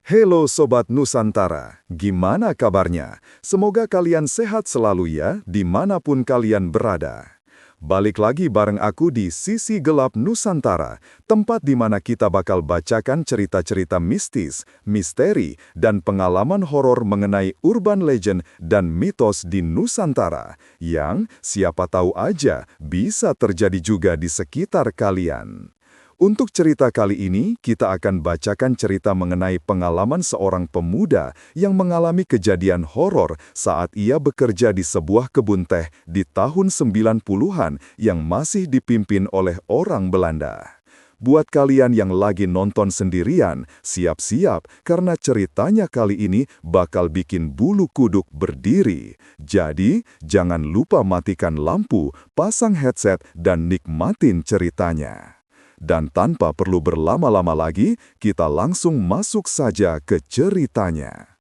Halo Sobat Nusantara, gimana kabarnya? Semoga kalian sehat selalu ya, dimanapun kalian berada. Balik lagi bareng aku di Sisi Gelap Nusantara, tempat di mana kita bakal bacakan cerita-cerita mistis, misteri, dan pengalaman horor mengenai urban legend dan mitos di Nusantara, yang siapa tahu aja bisa terjadi juga di sekitar kalian. Untuk cerita kali ini, kita akan bacakan cerita mengenai pengalaman seorang pemuda yang mengalami kejadian horor saat ia bekerja di sebuah kebun teh di tahun 90-an yang masih dipimpin oleh orang Belanda. Buat kalian yang lagi nonton sendirian, siap-siap karena ceritanya kali ini bakal bikin bulu kuduk berdiri. Jadi, jangan lupa matikan lampu, pasang headset, dan nikmatin ceritanya. Dan tanpa perlu berlama-lama lagi, kita langsung masuk saja ke ceritanya.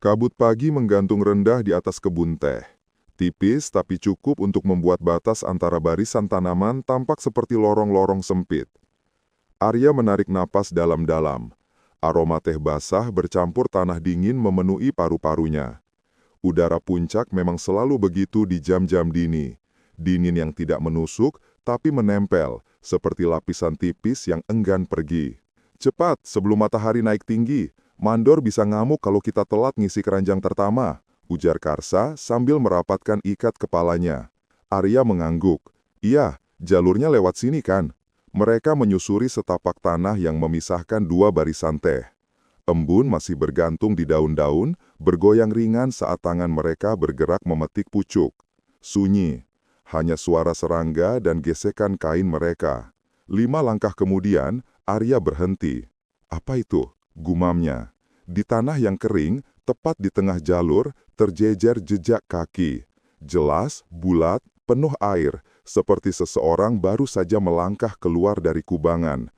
Kabut pagi menggantung rendah di atas kebun teh. Tipis tapi cukup untuk membuat batas antara barisan tanaman tampak seperti lorong-lorong sempit. Arya menarik napas dalam-dalam. Aroma teh basah bercampur tanah dingin memenuhi paru-parunya. Udara puncak memang selalu begitu di jam-jam dini. Dingin yang tidak menusuk, tapi menempel, seperti lapisan tipis yang enggan pergi. Cepat, sebelum matahari naik tinggi, Mandor bisa ngamuk kalau kita telat ngisi keranjang pertama, ujar Karsa sambil merapatkan ikat kepalanya. Arya mengangguk. Iya, jalurnya lewat sini kan? Mereka menyusuri setapak tanah yang memisahkan dua barisan teh. Embun masih bergantung di daun-daun, bergoyang ringan saat tangan mereka bergerak memetik pucuk. Sunyi. Hanya suara serangga dan gesekan kain mereka. 5 langkah kemudian, Arya berhenti. Apa itu? Gumamnya. Di tanah yang kering, tepat di tengah jalur, terjejer jejak kaki. Jelas, bulat, penuh air, seperti seseorang baru saja melangkah keluar dari kubangan.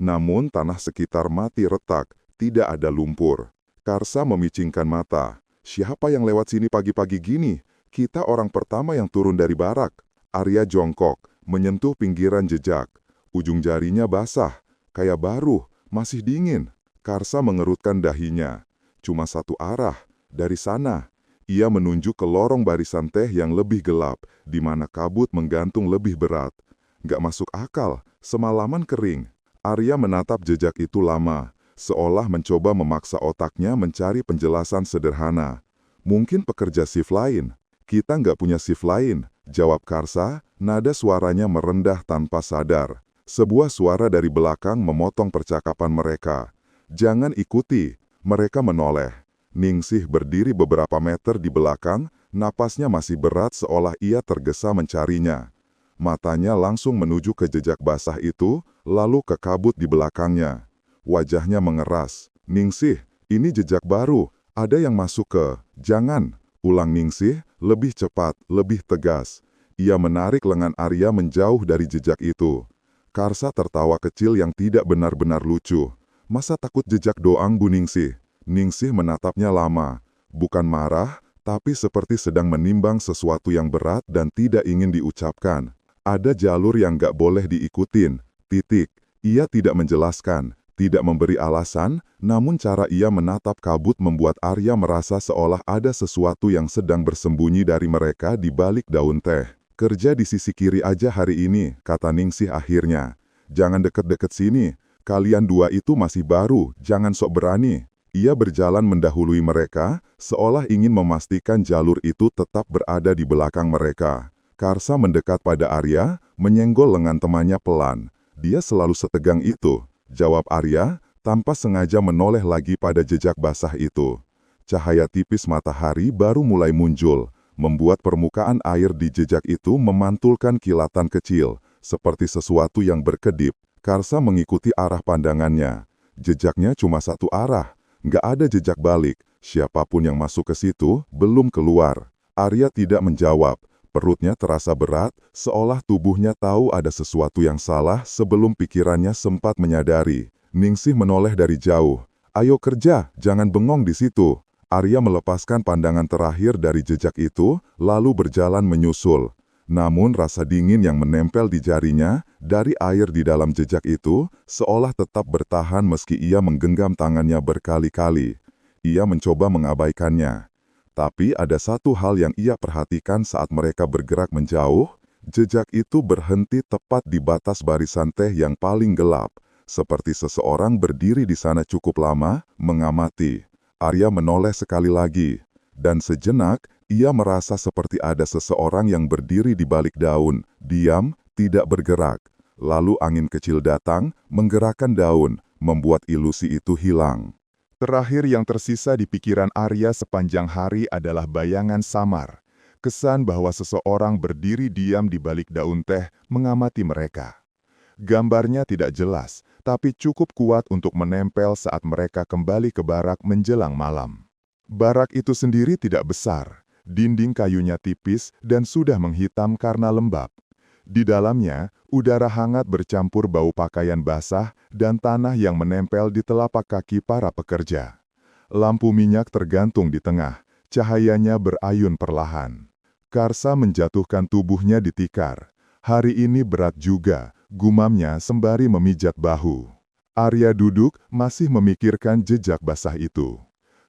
Namun tanah sekitar mati retak, tidak ada lumpur. Karsa memicingkan mata. Siapa yang lewat sini pagi-pagi gini? Kita orang pertama yang turun dari barak. Arya jongkok, menyentuh pinggiran jejak. Ujung jarinya basah, kayak baru, masih dingin. Karsa mengerutkan dahinya. Cuma satu arah, dari sana. Ia menunjuk ke lorong barisan teh yang lebih gelap, di mana kabut menggantung lebih berat. Gak masuk akal, semalaman kering. Arya menatap jejak itu lama, seolah mencoba memaksa otaknya mencari penjelasan sederhana. Mungkin pekerja shift lain. Kita nggak punya shift lain, jawab Karsa, nada suaranya merendah tanpa sadar. Sebuah suara dari belakang memotong percakapan mereka. Jangan ikuti, mereka menoleh. Ningsih berdiri beberapa meter di belakang, napasnya masih berat seolah ia tergesa mencarinya. Matanya langsung menuju ke jejak basah itu, lalu ke kabut di belakangnya. Wajahnya mengeras. Ningsih, ini jejak baru, ada yang masuk ke... Jangan. Ulang Ningsih, lebih cepat, lebih tegas. Ia menarik lengan Arya menjauh dari jejak itu. Karsa tertawa kecil yang tidak benar-benar lucu. Masa takut jejak doang Bu Ningsih? Ningsih menatapnya lama. Bukan marah, tapi seperti sedang menimbang sesuatu yang berat dan tidak ingin diucapkan. Ada jalur yang gak boleh diikutin. Titik. Ia tidak menjelaskan. Tidak memberi alasan, namun cara ia menatap kabut membuat Arya merasa seolah ada sesuatu yang sedang bersembunyi dari mereka di balik daun teh. Kerja di sisi kiri aja hari ini, kata Ningsih akhirnya. Jangan deket-deket sini, kalian dua itu masih baru, jangan sok berani. Ia berjalan mendahului mereka, seolah ingin memastikan jalur itu tetap berada di belakang mereka. Karsa mendekat pada Arya, menyenggol lengan temannya pelan. Dia selalu setegang itu. Jawab Arya, tanpa sengaja menoleh lagi pada jejak basah itu. Cahaya tipis matahari baru mulai muncul, membuat permukaan air di jejak itu memantulkan kilatan kecil, seperti sesuatu yang berkedip. Karsa mengikuti arah pandangannya. Jejaknya cuma satu arah, nggak ada jejak balik. Siapapun yang masuk ke situ, belum keluar. Arya tidak menjawab. Perutnya terasa berat, seolah tubuhnya tahu ada sesuatu yang salah sebelum pikirannya sempat menyadari. Ningsih menoleh dari jauh. Ayo kerja, jangan bengong di situ. Arya melepaskan pandangan terakhir dari jejak itu, lalu berjalan menyusul. Namun rasa dingin yang menempel di jarinya dari air di dalam jejak itu seolah tetap bertahan meski ia menggenggam tangannya berkali-kali. Ia mencoba mengabaikannya. Tapi ada satu hal yang ia perhatikan saat mereka bergerak menjauh, jejak itu berhenti tepat di batas barisan teh yang paling gelap, seperti seseorang berdiri di sana cukup lama, mengamati. Arya menoleh sekali lagi, dan sejenak ia merasa seperti ada seseorang yang berdiri di balik daun, diam, tidak bergerak. Lalu angin kecil datang, menggerakkan daun, membuat ilusi itu hilang. Terakhir yang tersisa di pikiran Arya sepanjang hari adalah bayangan samar. Kesan bahwa seseorang berdiri diam di balik daun teh mengamati mereka. Gambarnya tidak jelas, tapi cukup kuat untuk menempel saat mereka kembali ke barak menjelang malam. Barak itu sendiri tidak besar, dinding kayunya tipis dan sudah menghitam karena lembab. Di dalamnya, udara hangat bercampur bau pakaian basah dan tanah yang menempel di telapak kaki para pekerja. Lampu minyak tergantung di tengah, cahayanya berayun perlahan. Karsa menjatuhkan tubuhnya di tikar. Hari ini berat juga, gumamnya sembari memijat bahu. Arya duduk, masih memikirkan jejak basah itu.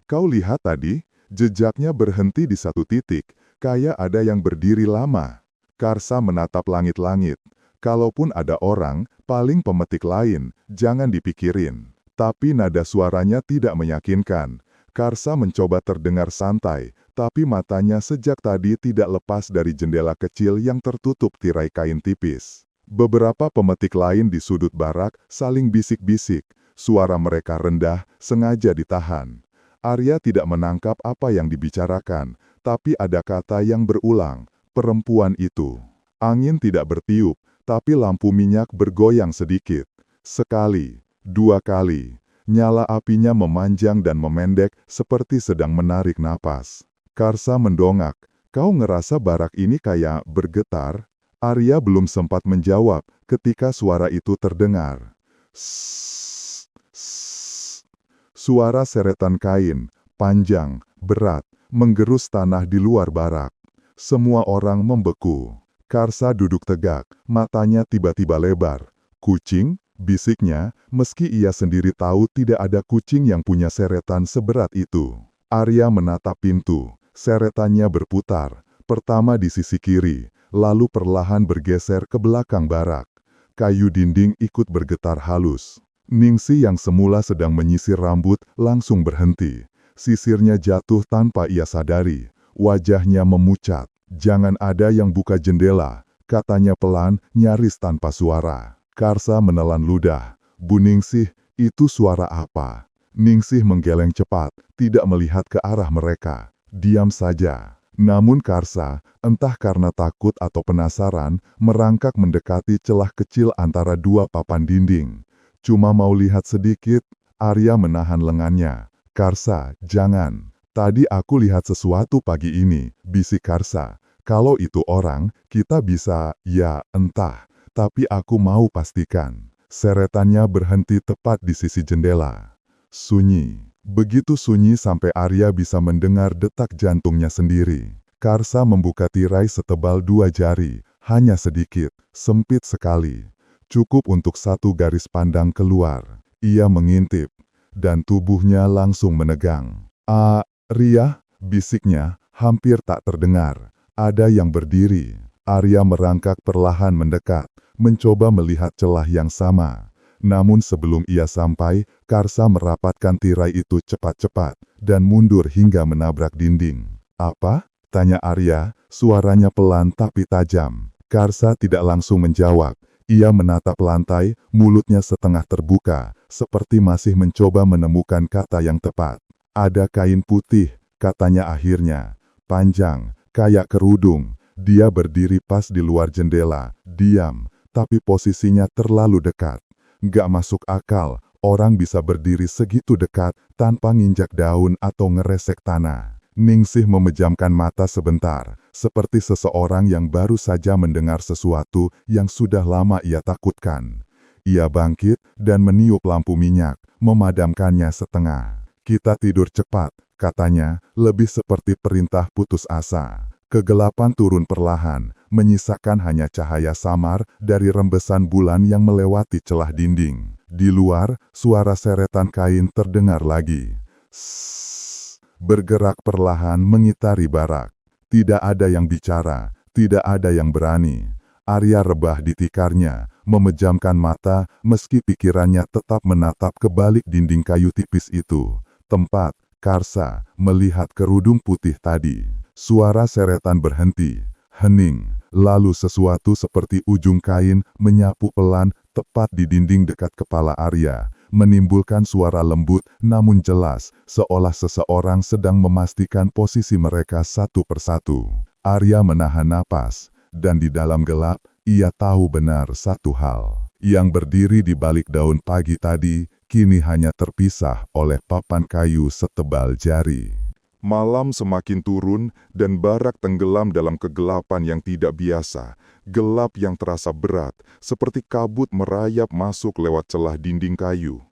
Kau lihat tadi, jejaknya berhenti di satu titik, kayak ada yang berdiri lama. Karsa menatap langit-langit. Kalaupun ada orang, paling pemetik lain, jangan dipikirin. Tapi nada suaranya tidak meyakinkan. Karsa mencoba terdengar santai, tapi matanya sejak tadi tidak lepas dari jendela kecil yang tertutup tirai kain tipis. Beberapa pemetik lain di sudut barak saling bisik-bisik. Suara mereka rendah, sengaja ditahan. Arya tidak menangkap apa yang dibicarakan, tapi ada kata yang berulang. Perempuan itu. Angin tidak bertiup, tapi lampu minyak bergoyang sedikit. Sekali, dua kali. Nyala apinya memanjang dan memendek seperti sedang menarik napas. Karsa mendongak. Kau ngerasa barak ini kayak bergetar? Arya belum sempat menjawab ketika suara itu terdengar. Sss, sss. Suara seretan kain, panjang, berat, menggerus tanah di luar barak. Semua orang membeku. Karsa duduk tegak, matanya tiba-tiba lebar. Kucing, bisiknya, meski ia sendiri tahu tidak ada kucing yang punya seretan seberat itu. Arya menatap pintu, seretannya berputar, pertama di sisi kiri, lalu perlahan bergeser ke belakang barak. Kayu dinding ikut bergetar halus. Ningsih yang semula sedang menyisir rambut langsung berhenti. Sisirnya jatuh tanpa ia sadari. Wajahnya memucat. Jangan ada yang buka jendela, katanya pelan, nyaris tanpa suara. Karsa menelan ludah. Bu Ningsih, itu suara apa? Ningsih menggeleng cepat, tidak melihat ke arah mereka. Diam saja. Namun Karsa, entah karena takut atau penasaran, merangkak mendekati celah kecil antara dua papan dinding. Cuma mau lihat sedikit, Arya menahan lengannya. Karsa, jangan. Tadi aku lihat sesuatu pagi ini, bisik Karsa. Kalau itu orang, kita bisa, ya, entah. Tapi aku mau pastikan. Seretannya berhenti tepat di sisi jendela. Sunyi. Begitu sunyi sampai Arya bisa mendengar detak jantungnya sendiri. Karsa membuka tirai setebal 2 jari, hanya sedikit, sempit sekali. Cukup untuk satu garis pandang keluar. Ia mengintip, dan tubuhnya langsung menegang. Arya, bisiknya, hampir tak terdengar. Ada yang berdiri. Arya merangkak perlahan mendekat, mencoba melihat celah yang sama. Namun sebelum ia sampai, Karsa merapatkan tirai itu cepat-cepat, dan mundur hingga menabrak dinding. Apa? Tanya Arya, suaranya pelan tapi tajam. Karsa tidak langsung menjawab. Ia menatap lantai, mulutnya setengah terbuka, seperti masih mencoba menemukan kata yang tepat. Ada kain putih, katanya akhirnya. Panjang, kayak kerudung. Dia berdiri pas di luar jendela, diam, tapi posisinya terlalu dekat. Nggak masuk akal, orang bisa berdiri segitu dekat tanpa nginjak daun atau ngeresek tanah. Ningsih memejamkan mata sebentar, seperti seseorang yang baru saja mendengar sesuatu yang sudah lama ia takutkan. Ia bangkit dan meniup lampu minyak, memadamkannya setengah. Kita tidur cepat, katanya, lebih seperti perintah putus asa. Kegelapan turun perlahan, menyisakan hanya cahaya samar dari rembesan bulan yang melewati celah dinding. Di luar, suara seretan kain terdengar lagi. Sss, bergerak perlahan mengitari barak. Tidak ada yang bicara, tidak ada yang berani. Arya rebah di tikarnya, memejamkan mata meski pikirannya tetap menatap ke balik dinding kayu tipis itu. Tempat Karsa melihat kerudung putih tadi. Suara seretan berhenti, hening, lalu sesuatu seperti ujung kain menyapu pelan tepat di dinding dekat kepala Arya, menimbulkan suara lembut namun jelas, seolah seseorang sedang memastikan posisi mereka satu persatu. Arya menahan napas, dan di dalam gelap, ia tahu benar satu hal. Yang berdiri di balik daun pagi tadi, kini hanya terpisah oleh papan kayu setebal jari. Malam semakin turun dan barak tenggelam dalam kegelapan yang tidak biasa. Gelap yang terasa berat, seperti kabut merayap masuk lewat celah dinding kayu.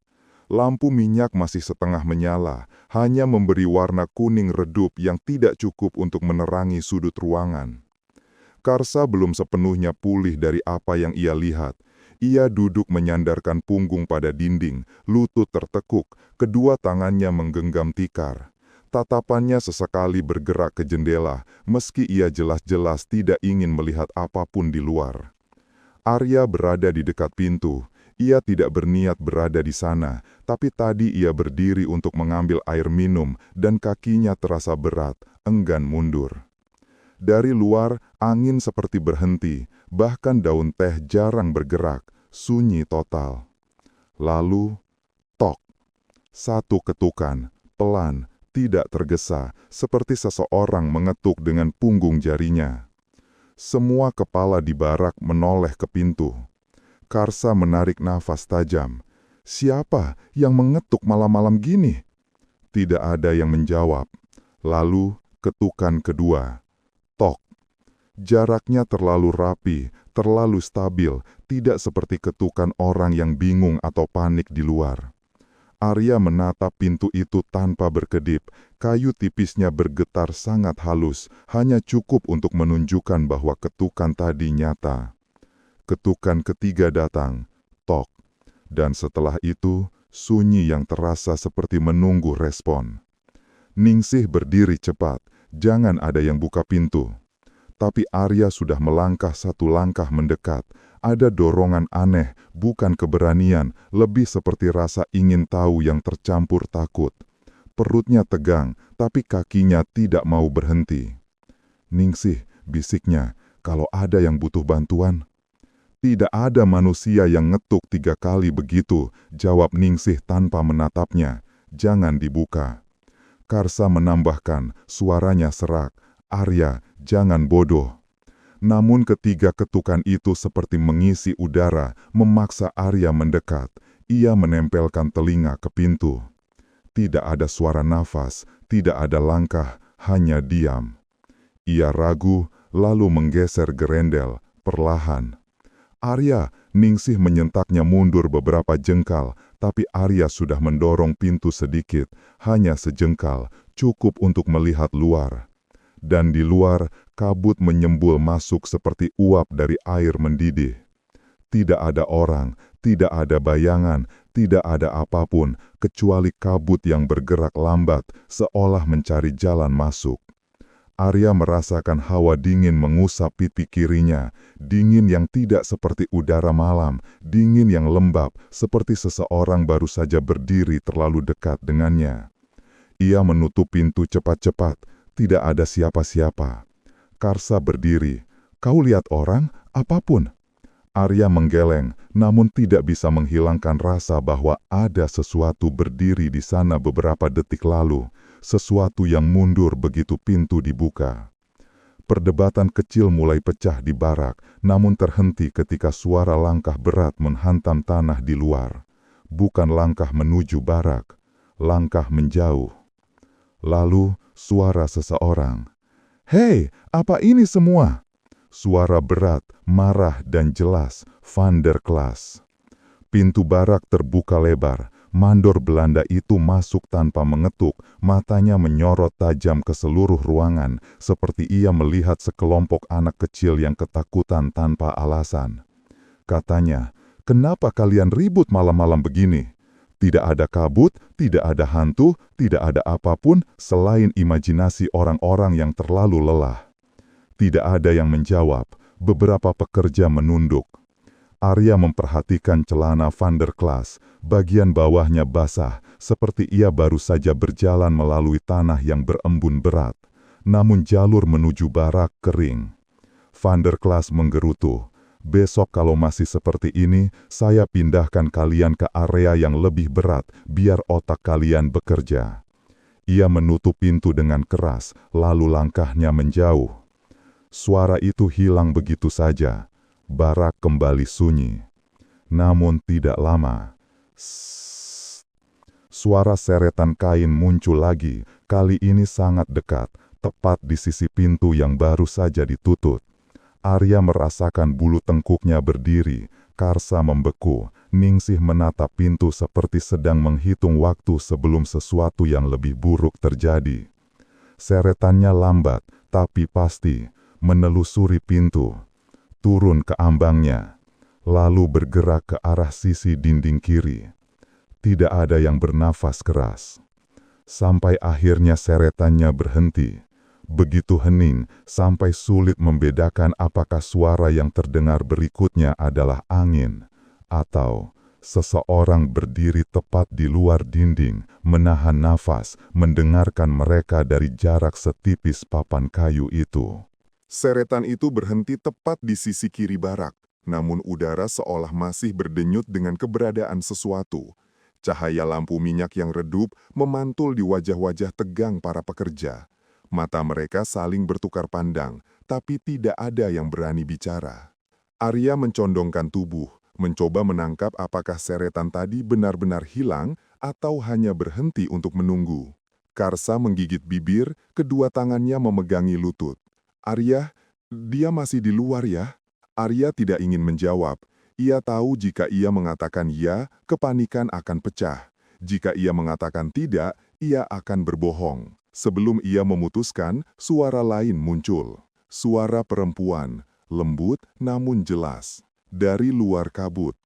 Lampu minyak masih setengah menyala, hanya memberi warna kuning redup yang tidak cukup untuk menerangi sudut ruangan. Karsa belum sepenuhnya pulih dari apa yang ia lihat. Ia duduk menyandarkan punggung pada dinding, lutut tertekuk, kedua tangannya menggenggam tikar. Tatapannya sesekali bergerak ke jendela, meski ia jelas-jelas tidak ingin melihat apapun di luar. Arya berada di dekat pintu. Ia tidak berniat berada di sana, tapi tadi ia berdiri untuk mengambil air minum dan kakinya terasa berat, enggan mundur. Dari luar, angin seperti berhenti, bahkan daun teh jarang bergerak, sunyi total. Lalu, tok. Satu ketukan, pelan, tidak tergesa, seperti seseorang mengetuk dengan punggung jarinya. Semua kepala di barak menoleh ke pintu. Karsa menarik nafas tajam. Siapa yang mengetuk malam-malam gini? Tidak ada yang menjawab. Lalu, ketukan kedua. Tok. Jaraknya terlalu rapi, terlalu stabil, tidak seperti ketukan orang yang bingung atau panik di luar. Arya menatap pintu itu tanpa berkedip. Kayu tipisnya bergetar sangat halus, hanya cukup untuk menunjukkan bahwa ketukan tadi nyata. Ketukan ketiga datang, tok. Dan setelah itu, sunyi yang terasa seperti menunggu respon. Ningsih berdiri cepat, jangan ada yang buka pintu. Tapi Arya sudah melangkah satu langkah mendekat. Ada dorongan aneh, bukan keberanian, lebih seperti rasa ingin tahu yang tercampur takut. Perutnya tegang, tapi kakinya tidak mau berhenti. Ningsih, bisiknya, kalau ada yang butuh bantuan. Tidak ada manusia yang ngetuk 3 kali begitu, jawab Ningsih tanpa menatapnya. Jangan dibuka. Karsa menambahkan, suaranya serak. Arya, jangan bodoh. Namun ketiga ketukan itu seperti mengisi udara, memaksa Arya mendekat. Ia menempelkan telinga ke pintu. Tidak ada suara nafas, tidak ada langkah, hanya diam. Ia ragu, lalu menggeser gerendel, perlahan. Arya, Ningsih menyentaknya mundur beberapa jengkal, tapi Arya sudah mendorong pintu sedikit, hanya sejengkal, cukup untuk melihat luar. Dan di luar, kabut menyembul masuk seperti uap dari air mendidih. Tidak ada orang, tidak ada bayangan, tidak ada apapun, kecuali kabut yang bergerak lambat, seolah mencari jalan masuk. Arya merasakan hawa dingin mengusap pipi kirinya, dingin yang tidak seperti udara malam, dingin yang lembab, seperti seseorang baru saja berdiri terlalu dekat dengannya. Ia menutup pintu cepat-cepat. Tidak ada siapa-siapa. Karsa berdiri. Kau lihat orang? Apapun. Arya menggeleng, namun tidak bisa menghilangkan rasa bahwa ada sesuatu berdiri di sana beberapa detik lalu. Sesuatu yang mundur begitu pintu dibuka. Perdebatan kecil mulai pecah di barak, namun terhenti ketika suara langkah berat menghantam tanah di luar. Bukan langkah menuju barak, langkah menjauh. Lalu, suara seseorang. Hei, apa ini semua? Suara berat, marah dan jelas, Van der Klaas. Pintu barak terbuka lebar, Mandor Belanda itu masuk tanpa mengetuk, matanya menyorot tajam ke seluruh ruangan, seperti ia melihat sekelompok anak kecil yang ketakutan tanpa alasan. Katanya, "Kenapa kalian ribut malam-malam begini? Tidak ada kabut, tidak ada hantu, tidak ada apapun selain imajinasi orang-orang yang terlalu lelah." Tidak ada yang menjawab, beberapa pekerja menunduk. Arya memperhatikan celana Van der Klaas, bagian bawahnya basah, seperti ia baru saja berjalan melalui tanah yang berembun berat. Namun jalur menuju barak kering. Van der Klaas menggerutu, "Besok kalau masih seperti ini, saya pindahkan kalian ke area yang lebih berat, biar otak kalian bekerja." Ia menutup pintu dengan keras, lalu langkahnya menjauh. Suara itu hilang begitu saja. Barak kembali sunyi. Namun tidak lama. Sssst. Suara seretan kain muncul lagi, kali ini sangat dekat, tepat di sisi pintu yang baru saja ditutup. Arya merasakan bulu tengkuknya berdiri, Karsa membeku, Ningsih menatap pintu seperti sedang menghitung waktu sebelum sesuatu yang lebih buruk terjadi. Seretannya lambat, tapi pasti, menelusuri pintu. Turun ke ambangnya, lalu bergerak ke arah sisi dinding kiri. Tidak ada yang bernafas keras. Sampai akhirnya seretannya berhenti. Begitu hening, sampai sulit membedakan apakah suara yang terdengar berikutnya adalah angin, atau seseorang berdiri tepat di luar dinding, menahan nafas, mendengarkan mereka dari jarak setipis papan kayu itu. Seretan itu berhenti tepat di sisi kiri barak, namun udara seolah masih berdenyut dengan keberadaan sesuatu. Cahaya lampu minyak yang redup memantul di wajah-wajah tegang para pekerja. Mata mereka saling bertukar pandang, tapi tidak ada yang berani bicara. Arya mencondongkan tubuh, mencoba menangkap apakah seretan tadi benar-benar hilang atau hanya berhenti untuk menunggu. Karsa menggigit bibir, kedua tangannya memegangi lutut. "Arya, dia masih di luar ya?" Arya tidak ingin menjawab. Ia tahu jika ia mengatakan ya, kepanikan akan pecah. Jika ia mengatakan tidak, ia akan berbohong. Sebelum ia memutuskan, suara lain muncul. Suara perempuan, lembut namun jelas. Dari luar kabut.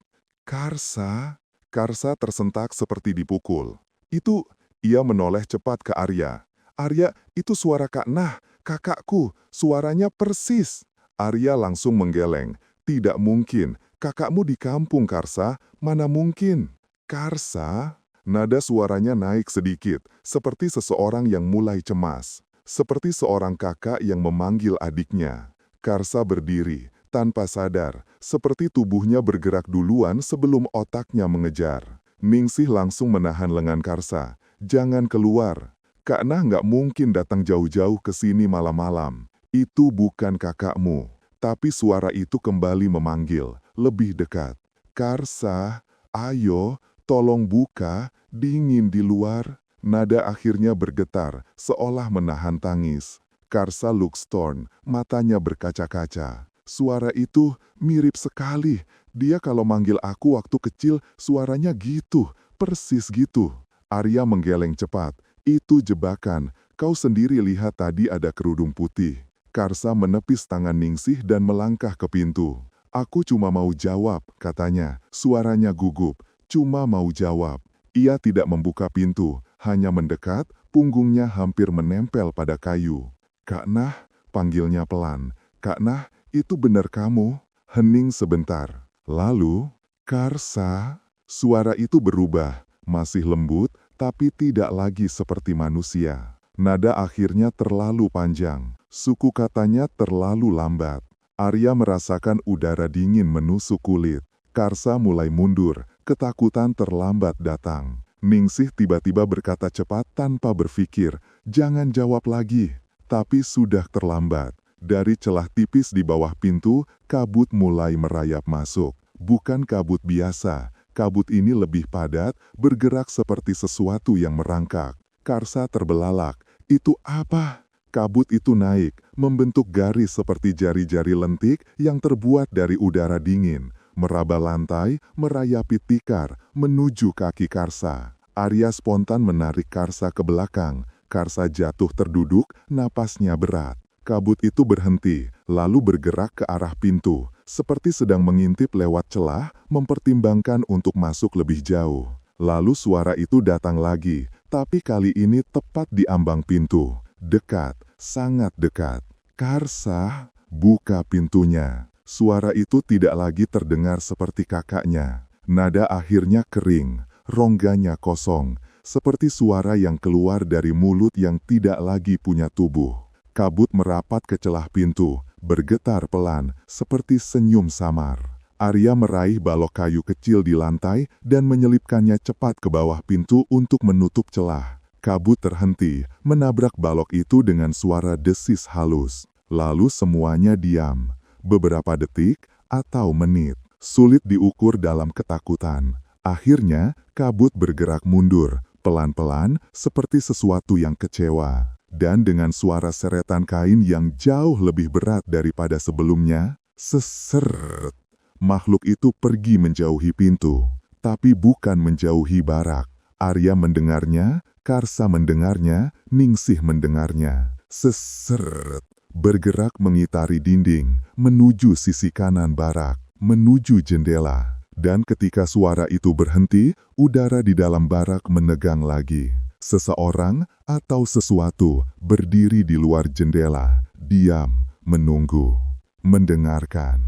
"Karsa?" Karsa tersentak seperti dipukul. "Itu," ia menoleh cepat ke Arya. "Arya, itu suara Kak Nah, kakakku, suaranya persis." Arya langsung menggeleng. "Tidak mungkin, kakakmu di kampung, Karsa, mana mungkin?" "Karsa?" Nada suaranya naik sedikit, seperti seseorang yang mulai cemas. Seperti seorang kakak yang memanggil adiknya. Karsa berdiri, tanpa sadar, seperti tubuhnya bergerak duluan sebelum otaknya mengejar. Ningsih langsung menahan lengan Karsa. "Jangan keluar. Kak Nah nggak mungkin datang jauh-jauh ke sini malam-malam. Itu bukan kakakmu." Tapi suara itu kembali memanggil, lebih dekat. "Karsa, ayo, tolong buka, dingin di luar." Nada akhirnya bergetar, seolah menahan tangis. Karsa Luxthorn, matanya berkaca-kaca. Suara itu mirip sekali. Dia kalau manggil aku waktu kecil, suaranya gitu, persis gitu. Arya menggeleng cepat. "Itu jebakan, kau sendiri lihat tadi ada kerudung putih." Karsa menepis tangan Ningsih dan melangkah ke pintu. "Aku cuma mau jawab," katanya. Suaranya gugup, "cuma mau jawab." Ia tidak membuka pintu, hanya mendekat, punggungnya hampir menempel pada kayu. "Kak Nah," panggilnya pelan. "Kak Nah, itu benar kamu?" Hening sebentar. Lalu, "Karsa." Suara itu berubah, masih lembut, tapi tidak lagi seperti manusia. Nada akhirnya terlalu panjang, suku katanya terlalu lambat. Arya merasakan udara dingin menusuk kulit. Karsa mulai mundur, ketakutan terlambat datang. Ningsih tiba-tiba berkata cepat tanpa berpikir, "Jangan jawab lagi." Tapi sudah terlambat. Dari celah tipis di bawah pintu, kabut mulai merayap masuk. Bukan kabut biasa, kabut ini lebih padat, bergerak seperti sesuatu yang merangkak. Karsa terbelalak. "Itu apa?" Kabut itu naik, membentuk garis seperti jari-jari lentik yang terbuat dari udara dingin. meraba lantai, merayapi tikar, menuju kaki Karsa. Arya spontan menarik Karsa ke belakang. Karsa jatuh terduduk, napasnya berat. Kabut itu berhenti, lalu bergerak ke arah pintu, seperti sedang mengintip lewat celah, mempertimbangkan untuk masuk lebih jauh. Lalu suara itu datang lagi, tapi kali ini tepat di ambang pintu. Dekat, sangat dekat. Karsa, buka pintunya. Suara itu tidak lagi terdengar seperti kakaknya. Nada akhirnya kering, rongganya kosong, seperti suara yang keluar dari mulut yang tidak lagi punya tubuh. Kabut merapat ke celah pintu, bergetar pelan, seperti senyum samar. Arya meraih balok kayu kecil di lantai dan menyelipkannya cepat ke bawah pintu untuk menutup celah. Kabut terhenti, menabrak balok itu dengan suara desis halus. Lalu semuanya diam. Beberapa detik atau menit, sulit diukur dalam ketakutan. Akhirnya, kabut bergerak mundur, pelan-pelan seperti sesuatu yang kecewa. Dan dengan suara seretan kain yang jauh lebih berat daripada sebelumnya, seseret. Makhluk itu pergi menjauhi pintu, tapi bukan menjauhi barak. Arya mendengarnya, Karsa mendengarnya, Ningsih mendengarnya. Seseret, bergerak mengitari dinding, menuju sisi kanan barak, menuju jendela. Dan ketika suara itu berhenti, udara di dalam barak menegang lagi. Seseorang atau sesuatu berdiri di luar jendela, diam, menunggu, mendengarkan.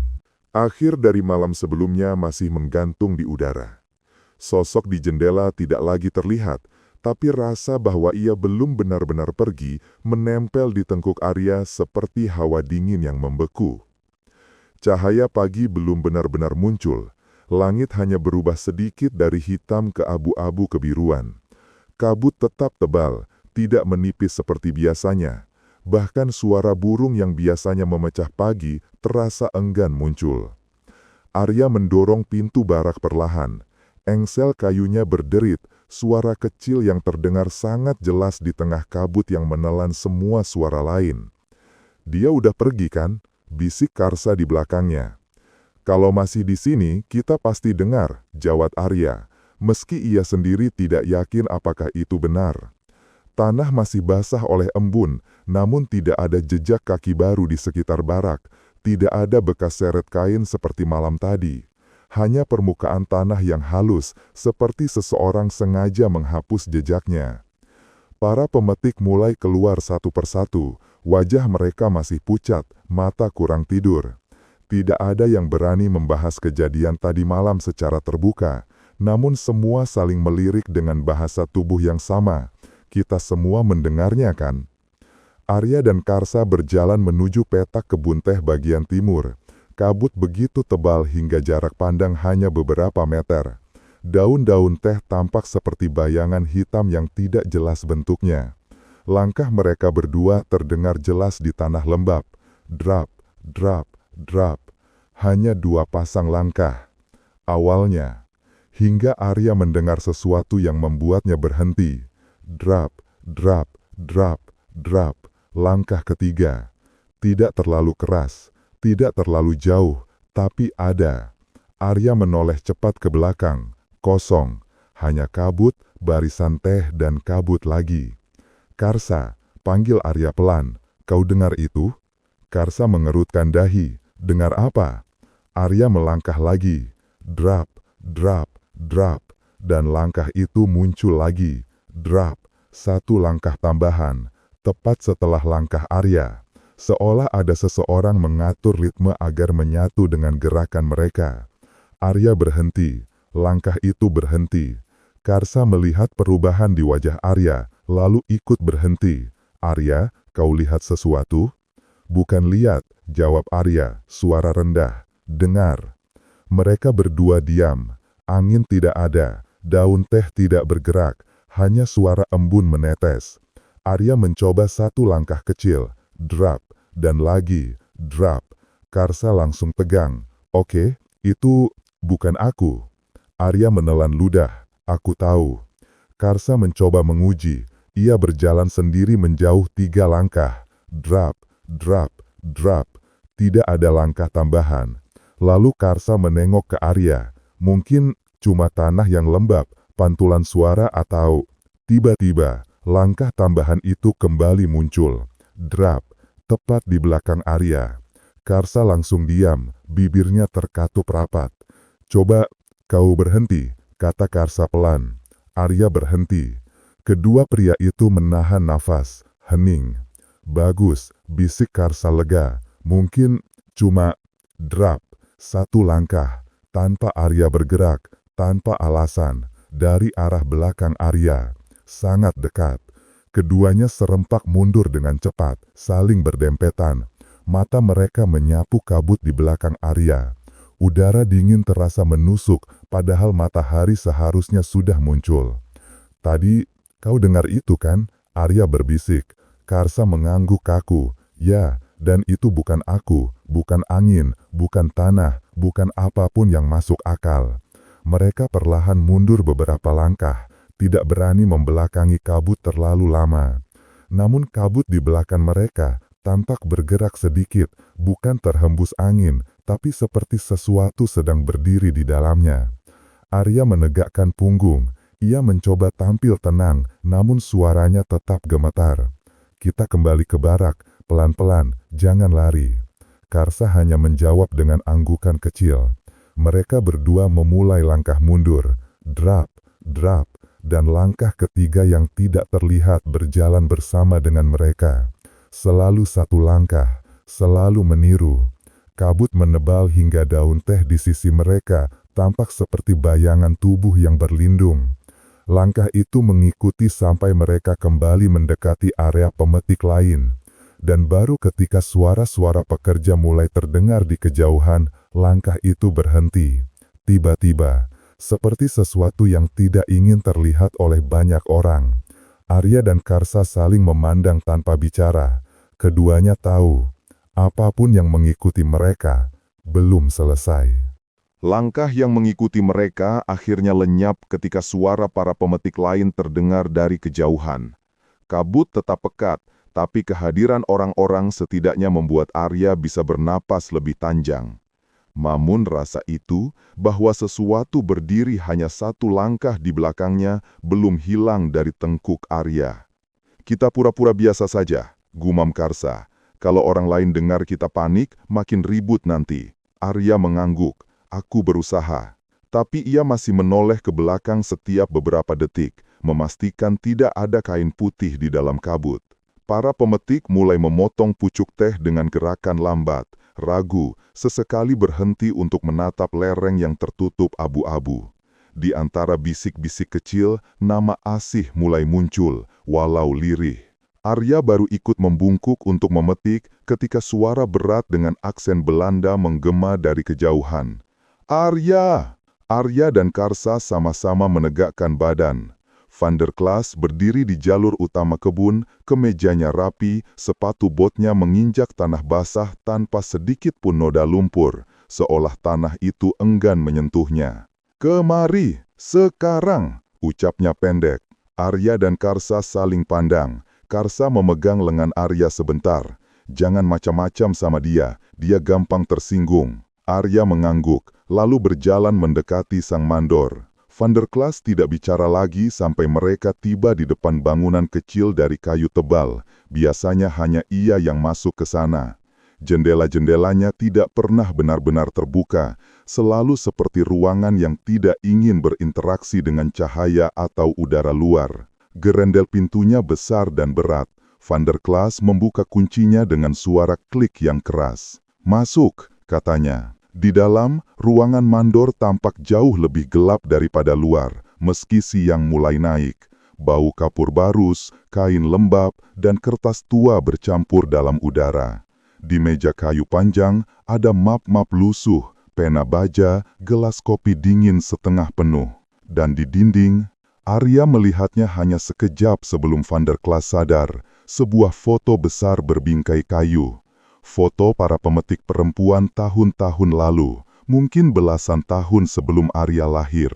Akhir dari malam sebelumnya masih menggantung di udara. Sosok di jendela tidak lagi terlihat, tapi rasa bahwa ia belum benar-benar pergi menempel di tengkuk Arya seperti hawa dingin yang membeku. Cahaya pagi belum benar-benar muncul. Langit hanya berubah sedikit dari hitam ke abu-abu kebiruan. Kabut tetap tebal, tidak menipis seperti biasanya. Bahkan suara burung yang biasanya memecah pagi terasa enggan muncul. Arya mendorong pintu barak perlahan. Engsel kayunya berderit, suara kecil yang terdengar sangat jelas di tengah kabut yang menelan semua suara lain. "Dia udah pergi kan?" bisik Karsa di belakangnya. "Kalau masih di sini, kita pasti dengar," jawab Arya, meski ia sendiri tidak yakin apakah itu benar. Tanah masih basah oleh embun, namun tidak ada jejak kaki baru di sekitar barak. Tidak ada bekas seret kain seperti malam tadi. Hanya permukaan tanah yang halus, seperti seseorang sengaja menghapus jejaknya. Para pemetik mulai keluar satu persatu. Wajah mereka masih pucat, mata kurang tidur. Tidak ada yang berani membahas kejadian tadi malam secara terbuka, namun semua saling melirik dengan bahasa tubuh yang sama. Kita semua mendengarnya kan? Arya dan Karsa berjalan menuju petak kebun teh bagian timur. Kabut begitu tebal hingga jarak pandang hanya beberapa meter. Daun-daun teh tampak seperti bayangan hitam yang tidak jelas bentuknya. Langkah mereka berdua terdengar jelas di tanah lembab. Drap, drap, drap. Hanya 2 pasang langkah. Awalnya, hingga Arya mendengar sesuatu yang membuatnya berhenti. Drap, drap, drap, drap. Langkah ketiga. Tidak terlalu keras, tidak terlalu jauh, tapi ada. Arya menoleh cepat ke belakang. Kosong. Hanya kabut, barisan teh dan kabut lagi. "Karsa," panggil Arya pelan. "Kau dengar itu?" Karsa mengerutkan dahi. "Dengar apa?" Arya melangkah lagi. Drap, drap, drap. Dan langkah itu muncul lagi. Drap. 1 langkah tambahan. Tepat setelah langkah Arya. Seolah ada seseorang mengatur ritme agar menyatu dengan gerakan mereka. Arya berhenti. Langkah itu berhenti. Karsa melihat perubahan di wajah Arya, lalu ikut berhenti. "Arya, kau lihat sesuatu?" "Bukan lihat," jawab Arya, suara rendah. "Dengar." Mereka berdua diam. Angin tidak ada, daun teh tidak bergerak, hanya suara embun menetes. Arya mencoba 1 langkah kecil, drap, dan lagi, drap. Karsa langsung tegang. "Oke, itu bukan aku." Arya menelan ludah. "Aku tahu." Karsa mencoba menguji. Ia berjalan sendiri menjauh 3 langkah. Drap, drap, drap. Tidak ada langkah tambahan. Lalu Karsa menengok ke Arya. Mungkin cuma tanah yang lembab, pantulan suara atau... Tiba-tiba, langkah tambahan itu kembali muncul. Drap, tepat di belakang Arya. Karsa langsung diam, bibirnya terkatup rapat. "Coba kau berhenti," kata Karsa pelan. Arya berhenti. Kedua pria itu menahan nafas, hening. "Bagus," bisik Karsa lega. Mungkin cuma drap, satu langkah, tanpa Arya bergerak, tanpa alasan, dari arah belakang Arya. Sangat dekat. Keduanya serempak mundur dengan cepat, saling berdempetan. Mata mereka menyapu kabut di belakang Arya. Udara dingin terasa menusuk, padahal matahari seharusnya sudah muncul. "Tadi, kau dengar itu kan?" Arya berbisik. Karsa mengangguk kaku. "Ya, dan itu bukan aku, bukan angin, bukan tanah, bukan apapun yang masuk akal." Mereka perlahan mundur beberapa langkah, tidak berani membelakangi kabut terlalu lama. Namun kabut di belakang mereka tampak bergerak sedikit, bukan terhembus angin, tapi seperti sesuatu sedang berdiri di dalamnya. Arya menegakkan punggung. Ia mencoba tampil tenang, namun suaranya tetap gemetar. "Kita kembali ke barak, pelan-pelan, jangan lari." Karsa hanya menjawab dengan anggukan kecil. Mereka berdua memulai langkah mundur. Drap, drap, dan langkah ketiga yang tidak terlihat berjalan bersama dengan mereka. Selalu satu langkah, selalu meniru. Kabut menebal hingga daun teh di sisi mereka tampak seperti bayangan tubuh yang berlindung. Langkah itu mengikuti sampai mereka kembali mendekati area pemetik lain. Dan baru ketika suara-suara pekerja mulai terdengar di kejauhan, langkah itu berhenti. Tiba-tiba, seperti sesuatu yang tidak ingin terlihat oleh banyak orang, Arya dan Karsa saling memandang tanpa bicara. Keduanya tahu, apapun yang mengikuti mereka belum selesai. Langkah yang mengikuti mereka akhirnya lenyap ketika suara para pemetik lain terdengar dari kejauhan. Kabut tetap pekat, tapi kehadiran orang-orang setidaknya membuat Arya bisa bernapas lebih panjang. Namun rasa itu, bahwa sesuatu berdiri hanya satu langkah di belakangnya, belum hilang dari tengkuk Arya. "Kita pura-pura biasa saja," gumam Karsa. "Kalau orang lain dengar kita panik, makin ribut nanti." Arya mengangguk. "Aku berusaha." Tapi ia masih menoleh ke belakang setiap beberapa detik, memastikan tidak ada kain putih di dalam kabut. Para pemetik mulai memotong pucuk teh dengan gerakan lambat, ragu, sesekali berhenti untuk menatap lereng yang tertutup abu-abu. Di antara bisik-bisik kecil, nama Asih mulai muncul, walau lirih. Arya baru ikut membungkuk untuk memetik ketika suara berat dengan aksen Belanda menggema dari kejauhan. "Arya!" Arya dan Karsa sama-sama menegakkan badan. Van der Klaas berdiri di jalur utama kebun, kemejanya rapi, sepatu botnya menginjak tanah basah tanpa sedikit pun noda lumpur, seolah tanah itu enggan menyentuhnya. "Kemari, sekarang!" ucapnya pendek. Arya dan Karsa saling pandang. Karsa memegang lengan Arya sebentar. "Jangan macam-macam sama dia gampang tersinggung." Arya mengangguk, lalu berjalan mendekati sang mandor. Van der Klaas tidak bicara lagi sampai mereka tiba di depan bangunan kecil dari kayu tebal. Biasanya hanya ia yang masuk ke sana. Jendela-jendelanya tidak pernah benar-benar terbuka, selalu seperti ruangan yang tidak ingin berinteraksi dengan cahaya atau udara luar. Gerendel pintunya besar dan berat. Van der Klaas membuka kuncinya dengan suara klik yang keras. "Masuk," katanya. Di dalam, ruangan mandor tampak jauh lebih gelap daripada luar, meski siang mulai naik. Bau kapur barus, kain lembab, dan kertas tua bercampur dalam udara. Di meja kayu panjang, ada map-map lusuh, pena baja, gelas kopi dingin setengah penuh. Dan di dinding, Arya melihatnya hanya sekejap sebelum Van der Klaas sadar, sebuah foto besar berbingkai kayu. Foto para pemetik perempuan tahun-tahun lalu, mungkin belasan tahun sebelum Arya lahir.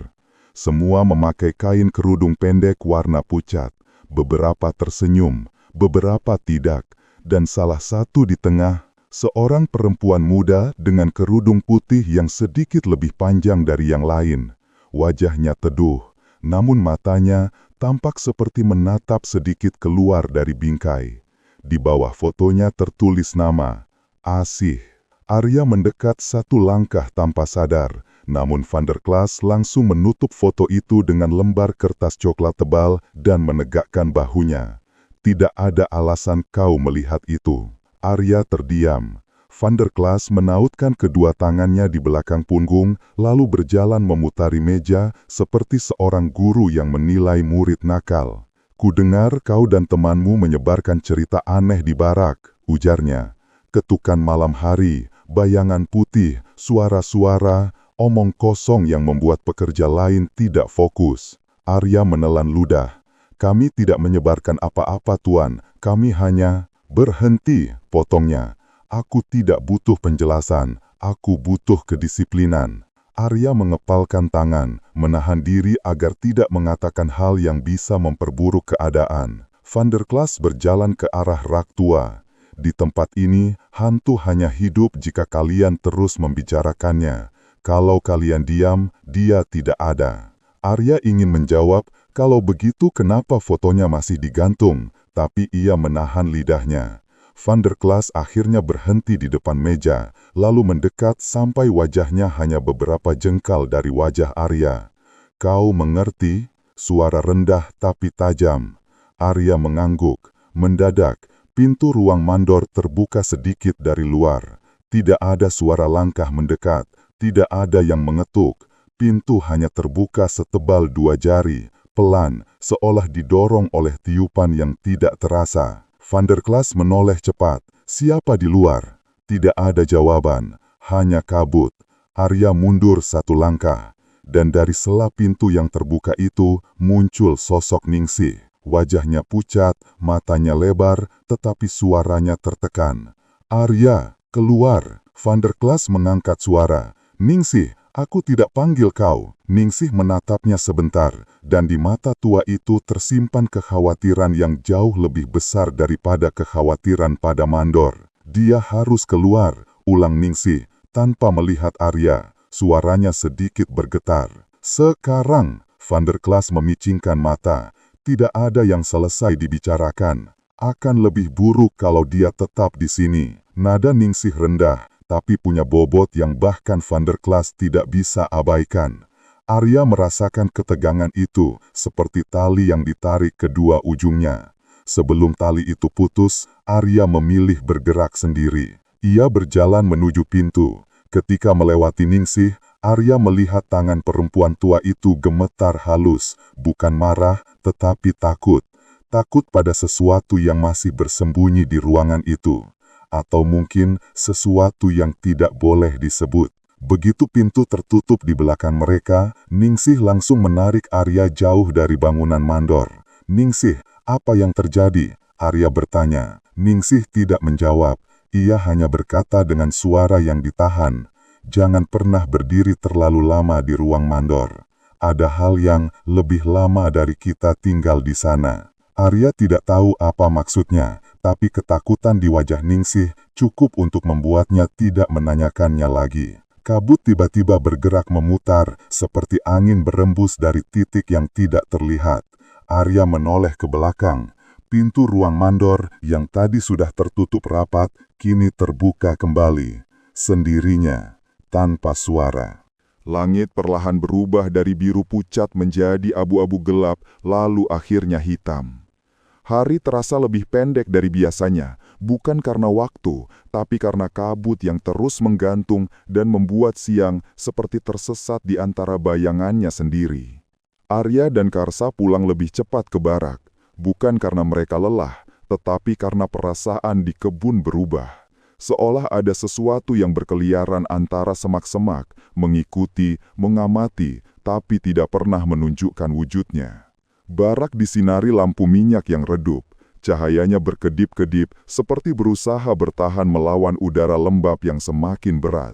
Semua memakai kain kerudung pendek warna pucat, beberapa tersenyum, beberapa tidak, dan salah satu di tengah, Seorang perempuan muda dengan kerudung putih yang sedikit lebih panjang dari yang lain. Wajahnya teduh, namun matanya tampak seperti menatap sedikit keluar dari bingkai. Di bawah fotonya tertulis nama, Asih. Arya mendekat satu langkah tanpa sadar, namun Van der Klaas langsung menutup foto itu dengan lembar kertas coklat tebal dan menegakkan bahunya. Tidak ada alasan kau melihat itu. Arya terdiam. Van der Klaas menautkan kedua tangannya di belakang punggung, lalu berjalan memutari meja seperti seorang guru yang menilai murid nakal. Kudengar kau dan temanmu menyebarkan cerita aneh di barak, ujarnya. Ketukan malam hari, bayangan putih, suara-suara, omong kosong yang membuat pekerja lain tidak fokus. Arya menelan ludah. Kami tidak menyebarkan apa-apa tuan, kami hanya... Berhenti, potongnya. Aku tidak butuh penjelasan, aku butuh kedisiplinan. Arya mengepalkan tangan, menahan diri agar tidak mengatakan hal yang bisa memperburuk keadaan. Van der Klaas berjalan ke arah rak tua. Di tempat ini, hantu hanya hidup jika kalian terus membicarakannya. Kalau kalian diam, dia tidak ada. Arya ingin menjawab, kalau begitu kenapa fotonya masih digantung? Tapi ia menahan lidahnya. Van der Klaas akhirnya berhenti di depan meja, lalu mendekat sampai wajahnya hanya beberapa jengkal dari wajah Arya. Kau mengerti? Suara rendah tapi tajam. Arya mengangguk. Mendadak, pintu ruang mandor terbuka sedikit dari luar. Tidak ada suara langkah mendekat, tidak ada yang mengetuk. Pintu hanya terbuka setebal 2 jari. Pelan, seolah didorong oleh tiupan yang tidak terasa. Van der Klaas menoleh cepat. Siapa di luar? Tidak ada jawaban, hanya kabut. Arya mundur 1 langkah, dan dari sela pintu yang terbuka itu muncul sosok Ningsih. Wajahnya pucat, matanya lebar, tetapi suaranya tertekan. Arya, keluar! Van der Klaas mengangkat suara. Ningsih, aku tidak panggil kau. Ningsih menatapnya sebentar, dan di mata tua itu tersimpan kekhawatiran yang jauh lebih besar daripada kekhawatiran pada mandor. Dia harus keluar, ulang Ningsih, tanpa melihat Arya. Suaranya sedikit bergetar. Sekarang, Van der Klaas memicingkan mata. Tidak ada yang selesai dibicarakan. Akan lebih buruk kalau dia tetap di sini. Nada Ningsih rendah, tapi punya bobot yang bahkan Van der Klaas tidak bisa abaikan. Arya merasakan ketegangan itu, seperti tali yang ditarik kedua ujungnya. Sebelum tali itu putus, Arya memilih bergerak sendiri. Ia berjalan menuju pintu. Ketika melewati Ningsih, Arya melihat tangan perempuan tua itu gemetar halus, bukan marah, tetapi takut. Takut pada sesuatu yang masih bersembunyi di ruangan itu. Atau mungkin sesuatu yang tidak boleh disebut. Begitu pintu tertutup di belakang mereka, Ningsih langsung menarik Arya jauh dari bangunan mandor. Ningsih, apa yang terjadi? Arya bertanya. Ningsih tidak menjawab, ia hanya berkata dengan suara yang ditahan. Jangan pernah berdiri terlalu lama di ruang mandor. Ada hal yang lebih lama dari kita tinggal di sana. Arya tidak tahu apa maksudnya, tapi ketakutan di wajah Ningsih cukup untuk membuatnya tidak menanyakannya lagi. Kabut tiba-tiba bergerak memutar, seperti angin berembus dari titik yang tidak terlihat. Arya menoleh ke belakang. Pintu ruang mandor yang tadi sudah tertutup rapat, kini terbuka kembali. Sendirinya, tanpa suara. Langit perlahan berubah dari biru pucat menjadi abu-abu gelap, lalu akhirnya hitam. Hari terasa lebih pendek dari biasanya, bukan karena waktu, tapi karena kabut yang terus menggantung dan membuat siang seperti tersesat di antara bayangannya sendiri. Arya dan Karsa pulang lebih cepat ke barak, bukan karena mereka lelah, tetapi karena perasaan di kebun berubah. Seolah ada sesuatu yang berkeliaran antara semak-semak, mengikuti, mengamati, tapi tidak pernah menunjukkan wujudnya. Barak disinari lampu minyak yang redup, cahayanya berkedip-kedip seperti berusaha bertahan melawan udara lembab yang semakin berat.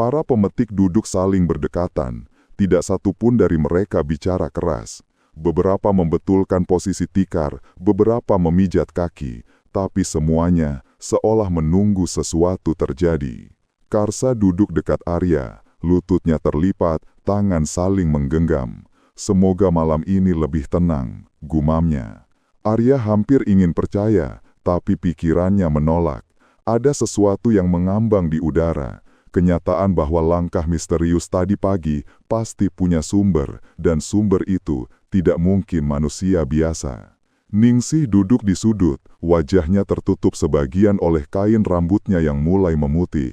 Para pemetik duduk saling berdekatan, tidak satu pun dari mereka bicara keras. Beberapa membetulkan posisi tikar, beberapa memijat kaki, tapi semuanya seolah menunggu sesuatu terjadi. Karsa duduk dekat Arya, lututnya terlipat, tangan saling menggenggam. Semoga malam ini lebih tenang, gumamnya. Arya hampir ingin percaya, tapi pikirannya menolak. Ada sesuatu yang mengambang di udara. Kenyataan bahwa langkah misterius tadi pagi pasti punya sumber, dan sumber itu tidak mungkin manusia biasa. Ningsih duduk di sudut, wajahnya tertutup sebagian oleh kain rambutnya yang mulai memutih.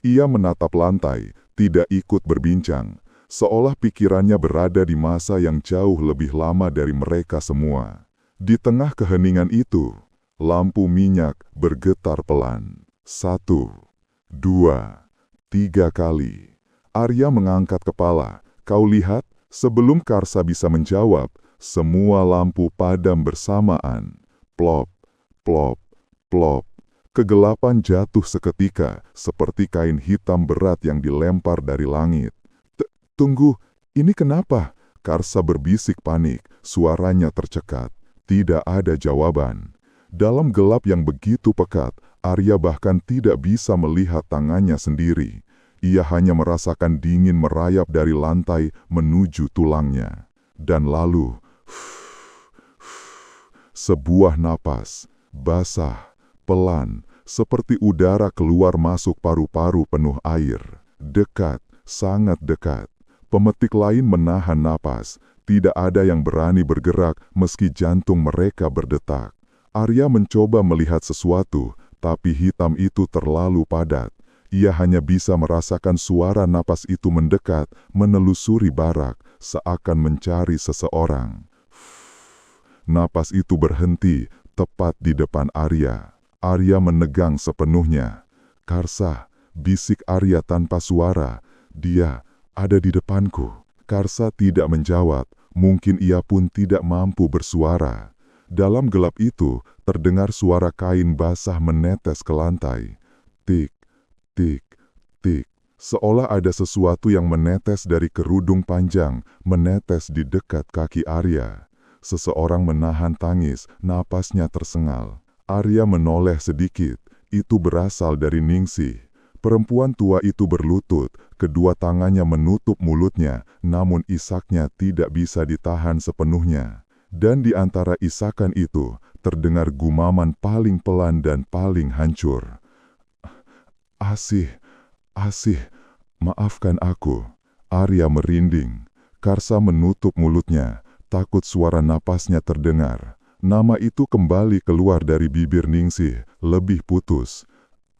Ia menatap lantai, tidak ikut berbincang, seolah pikirannya berada di masa yang jauh lebih lama dari mereka semua. Di tengah keheningan itu, lampu minyak bergetar pelan. 1, 2, 3 kali. Arya mengangkat kepala. Kau lihat, sebelum Karsa bisa menjawab, semua lampu padam bersamaan. Plop, plop, plop. Kegelapan jatuh seketika, seperti kain hitam berat yang dilempar dari langit. Tunggu, ini kenapa? Karsa berbisik panik, suaranya tercekat. Tidak ada jawaban. Dalam gelap yang begitu pekat, Arya bahkan tidak bisa melihat tangannya sendiri. Ia hanya merasakan dingin merayap dari lantai menuju tulangnya. Dan lalu, sebuah napas, basah, pelan, seperti udara keluar masuk paru-paru penuh air. Dekat, sangat dekat. Pemetik lain menahan napas. Tidak ada yang berani bergerak meski jantung mereka berdetak. Arya mencoba melihat sesuatu, tapi hitam itu terlalu padat. Ia hanya bisa merasakan suara napas itu mendekat, menelusuri barak, seakan mencari seseorang. Napas itu berhenti, tepat di depan Arya. Arya menegang sepenuhnya. Karsa, bisik Arya tanpa suara. Dia ada di depanku. Karsa tidak menjawab, mungkin ia pun tidak mampu bersuara. Dalam gelap itu, terdengar suara kain basah menetes ke lantai. Tik, tik, tik. Seolah ada sesuatu yang menetes dari kerudung panjang, menetes di dekat kaki Arya. Seseorang menahan tangis, napasnya tersengal. Arya menoleh sedikit, itu berasal dari Ningsih. Perempuan tua itu berlutut, kedua tangannya menutup mulutnya, namun isaknya tidak bisa ditahan sepenuhnya. Dan di antara isakan itu, terdengar gumaman paling pelan dan paling hancur. Asih, Asih, maafkan aku. Arya merinding. Karsa menutup mulutnya, takut suara napasnya terdengar. Nama itu kembali keluar dari bibir Ningsih, lebih putus.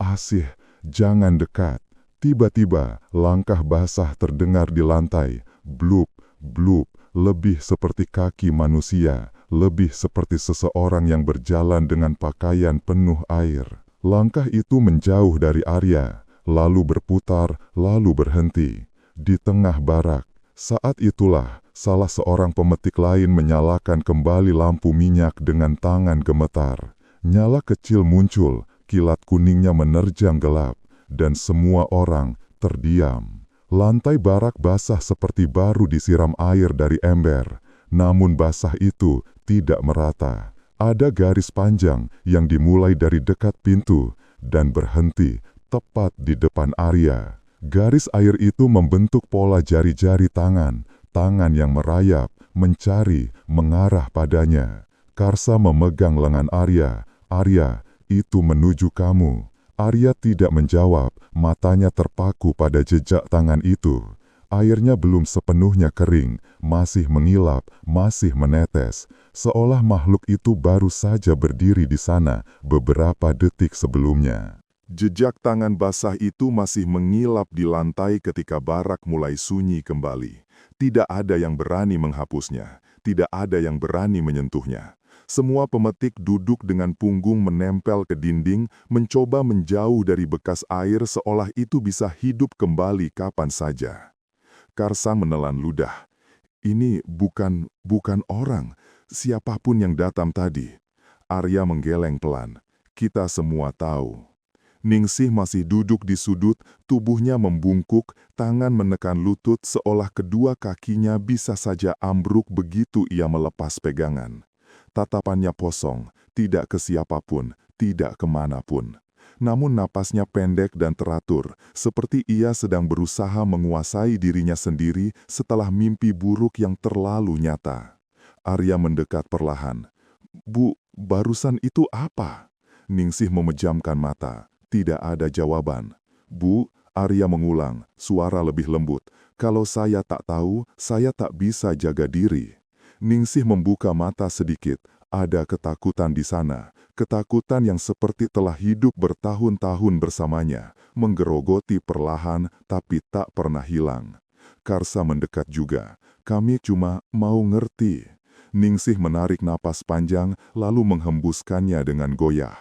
Asih, jangan dekat. Tiba-tiba, langkah basah terdengar di lantai. Blup, blup. Lebih seperti kaki manusia, lebih seperti seseorang yang berjalan dengan pakaian penuh air. Langkah itu menjauh dari Arya, lalu berputar, lalu berhenti. Di tengah barak, saat itulah salah seorang pemetik lain menyalakan kembali lampu minyak dengan tangan gemetar. Nyala kecil muncul, kilat kuningnya menerjang gelap, dan semua orang terdiam. Lantai barak basah seperti baru disiram air dari ember, namun basah itu tidak merata. Ada garis panjang yang dimulai dari dekat pintu dan berhenti tepat di depan Arya. Garis air itu membentuk pola jari-jari tangan, tangan yang merayap, mencari, mengarah padanya. Karsa memegang lengan Arya. Arya, itu menuju kamu. Arya tidak menjawab, matanya terpaku pada jejak tangan itu. Airnya belum sepenuhnya kering, masih mengilap, masih menetes. Seolah makhluk itu baru saja berdiri di sana beberapa detik sebelumnya. Jejak tangan basah itu masih mengilap di lantai ketika barak mulai sunyi kembali. Tidak ada yang berani menghapusnya, tidak ada yang berani menyentuhnya. Semua pemetik duduk dengan punggung menempel ke dinding, mencoba menjauh dari bekas air seolah itu bisa hidup kembali kapan saja. Karsa menelan ludah. Ini bukan orang, siapapun yang datang tadi. Arya menggeleng pelan. Kita semua tahu. Ningsih masih duduk di sudut, tubuhnya membungkuk, tangan menekan lutut seolah kedua kakinya bisa saja ambruk begitu ia melepas pegangan. Tatapannya kosong, tidak ke siapapun, tidak kemanapun. namun napasnya pendek dan teratur, seperti ia sedang berusaha menguasai dirinya sendiri setelah mimpi buruk yang terlalu nyata. Arya mendekat perlahan. "Bu, barusan itu apa?" Ningsih memejamkan mata. Tidak ada jawaban. "Bu," Arya mengulang, suara lebih lembut. "Kalau saya tak tahu, saya tak bisa jaga diri." Ningsih membuka mata sedikit. Ada ketakutan di sana. Ketakutan yang seperti telah hidup bertahun-tahun bersamanya, menggerogoti perlahan tapi tak pernah hilang. Karsa mendekat juga. "Kami cuma mau ngerti." Ningsih menarik napas panjang lalu menghembuskannya dengan goyah.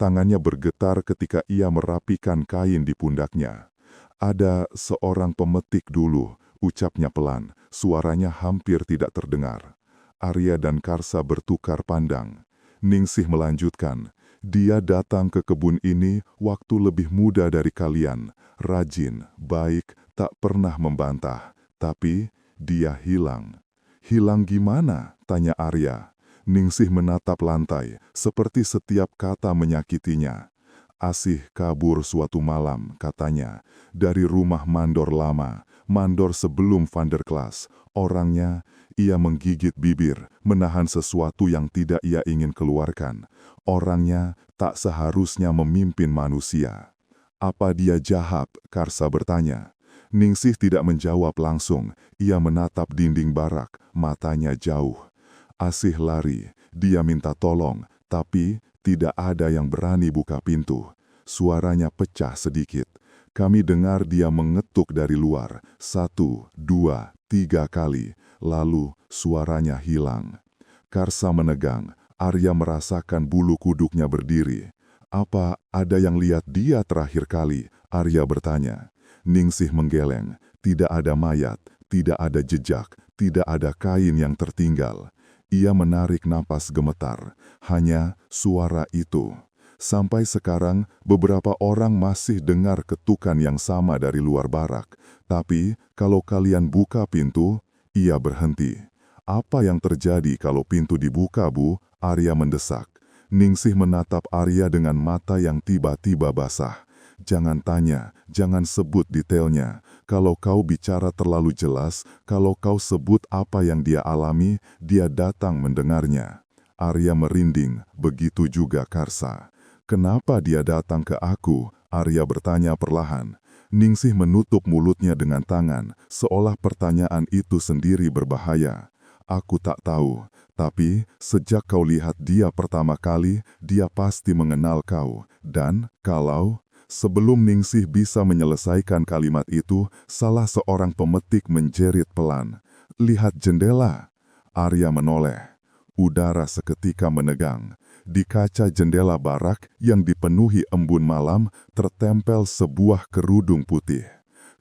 Tangannya bergetar ketika ia merapikan kain di pundaknya. "Ada seorang pemetik dulu," ucapnya pelan, suaranya hampir tidak terdengar. Arya dan Karsa bertukar pandang. Ningsih melanjutkan, "Dia datang ke kebun ini waktu lebih muda dari kalian, rajin, baik, tak pernah membantah. Tapi dia hilang." "Hilang gimana?" tanya Arya. Ningsih menatap lantai, seperti setiap kata menyakitinya. "Asih kabur suatu malam," katanya, "dari rumah mandor lama, mandor sebelum Vanderklas. Orangnya..." Ia menggigit bibir, menahan sesuatu yang tidak ia ingin keluarkan. "Orangnya tak seharusnya memimpin manusia." "Apa dia jahat?" Karsa bertanya. Ningsih tidak menjawab langsung. Ia menatap dinding barak, matanya jauh. Asih lari, dia minta tolong, tapi tidak ada yang berani buka pintu. Suaranya pecah sedikit. Kami dengar dia mengetuk dari luar, 1, 2, 3 kali, lalu suaranya hilang. Karsa menegang, Arya merasakan bulu kuduknya berdiri. "Apa ada yang lihat dia terakhir kali?" Arya bertanya. Ningsih menggeleng, tidak ada mayat, tidak ada jejak, tidak ada kain yang tertinggal. Ia menarik napas gemetar, hanya suara itu. Sampai sekarang, beberapa orang masih dengar ketukan yang sama dari luar barak. Tapi, kalau kalian buka pintu, ia berhenti. "Apa yang terjadi kalau pintu dibuka, Bu?" Arya mendesak. Ningsih menatap Arya dengan mata yang tiba-tiba basah. "Jangan tanya, jangan sebut detailnya. Kalau kau bicara terlalu jelas, kalau kau sebut apa yang dia alami, dia datang mendengarnya." Arya merinding, begitu juga Karsa. "Kenapa dia datang ke aku?" Arya bertanya perlahan. Ningsih menutup mulutnya dengan tangan, seolah pertanyaan itu sendiri berbahaya. "Aku tak tahu, tapi sejak kau lihat dia pertama kali, dia pasti mengenal kau. Dan kalau..." Sebelum Ningsih bisa menyelesaikan kalimat itu, salah seorang pemetik menjerit pelan. "Lihat jendela!" Arya menoleh. Udara seketika menegang. Di kaca jendela barak yang dipenuhi embun malam, tertempel sebuah kerudung putih.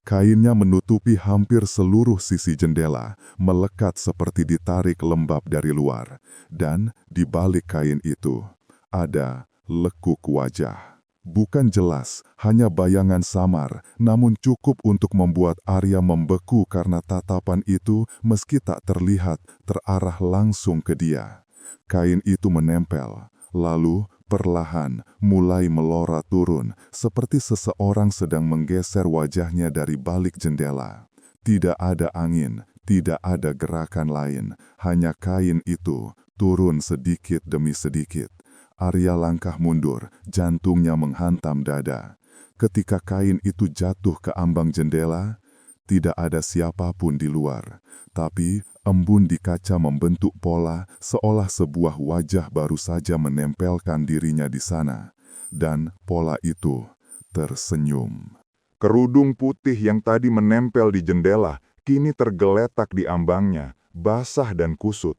Kainnya menutupi hampir seluruh sisi jendela, melekat seperti ditarik lembab dari luar. Dan di balik kain itu, ada lekuk wajah. Bukan jelas, hanya bayangan samar, namun cukup untuk membuat Arya membeku karena tatapan itu meski tak terlihat terarah langsung ke dia. Kain itu menempel, lalu perlahan mulai melorot turun, seperti seseorang sedang menggeser wajahnya dari balik jendela. Tidak ada angin, tidak ada gerakan lain, hanya kain itu turun sedikit demi sedikit. Arya langkah mundur, jantungnya menghantam dada. Ketika kain itu jatuh ke ambang jendela, tidak ada siapapun di luar. Tapi embun di kaca membentuk pola seolah sebuah wajah baru saja menempelkan dirinya di sana. Dan pola itu tersenyum. Kerudung putih yang tadi menempel di jendela kini tergeletak di ambangnya, basah dan kusut.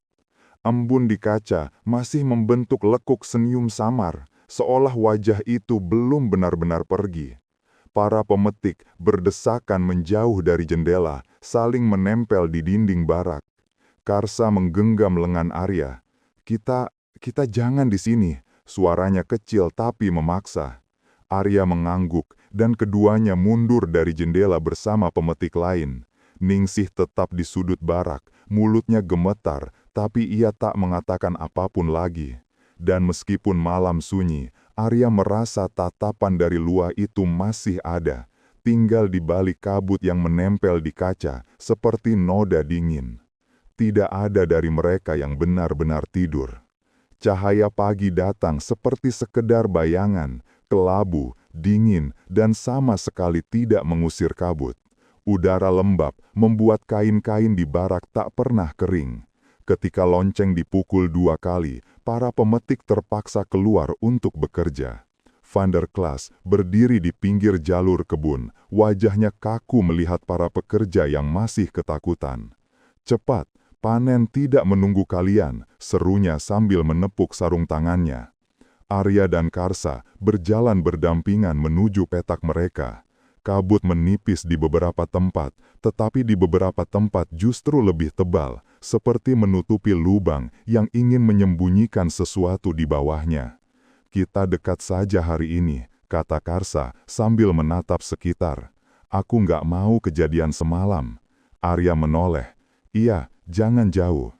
Embun di kaca masih membentuk lekuk senyum samar, seolah wajah itu belum benar-benar pergi. Para pemetik berdesakan menjauh dari jendela, saling menempel di dinding barak. Karsa menggenggam lengan Arya. Kita jangan di sini." Suaranya kecil tapi memaksa. Arya mengangguk dan keduanya mundur dari jendela bersama pemetik lain. Ningsih tetap di sudut barak, mulutnya gemetar, tapi ia tak mengatakan apapun lagi. Dan meskipun malam sunyi, Arya merasa tatapan dari luar itu masih ada, tinggal di balik kabut yang menempel di kaca seperti noda dingin. Tidak ada dari mereka yang benar-benar tidur. Cahaya pagi datang seperti sekedar bayangan, kelabu, dingin, dan sama sekali tidak mengusir kabut. Udara lembab membuat kain-kain di barak tak pernah kering. Ketika lonceng dipukul 2 kali, para pemetik terpaksa keluar untuk bekerja. Van der Klaas berdiri di pinggir jalur kebun, wajahnya kaku melihat para pekerja yang masih ketakutan. "Cepat, panen tidak menunggu kalian," serunya sambil menepuk sarung tangannya. Arya dan Karsa berjalan berdampingan menuju petak mereka. Kabut menipis di beberapa tempat, tetapi di beberapa tempat justru lebih tebal, seperti menutupi lubang yang ingin menyembunyikan sesuatu di bawahnya. "Kita dekat saja hari ini," kata Karsa sambil menatap sekitar. "Aku nggak mau kejadian semalam." Arya menoleh. "Iya, jangan jauh."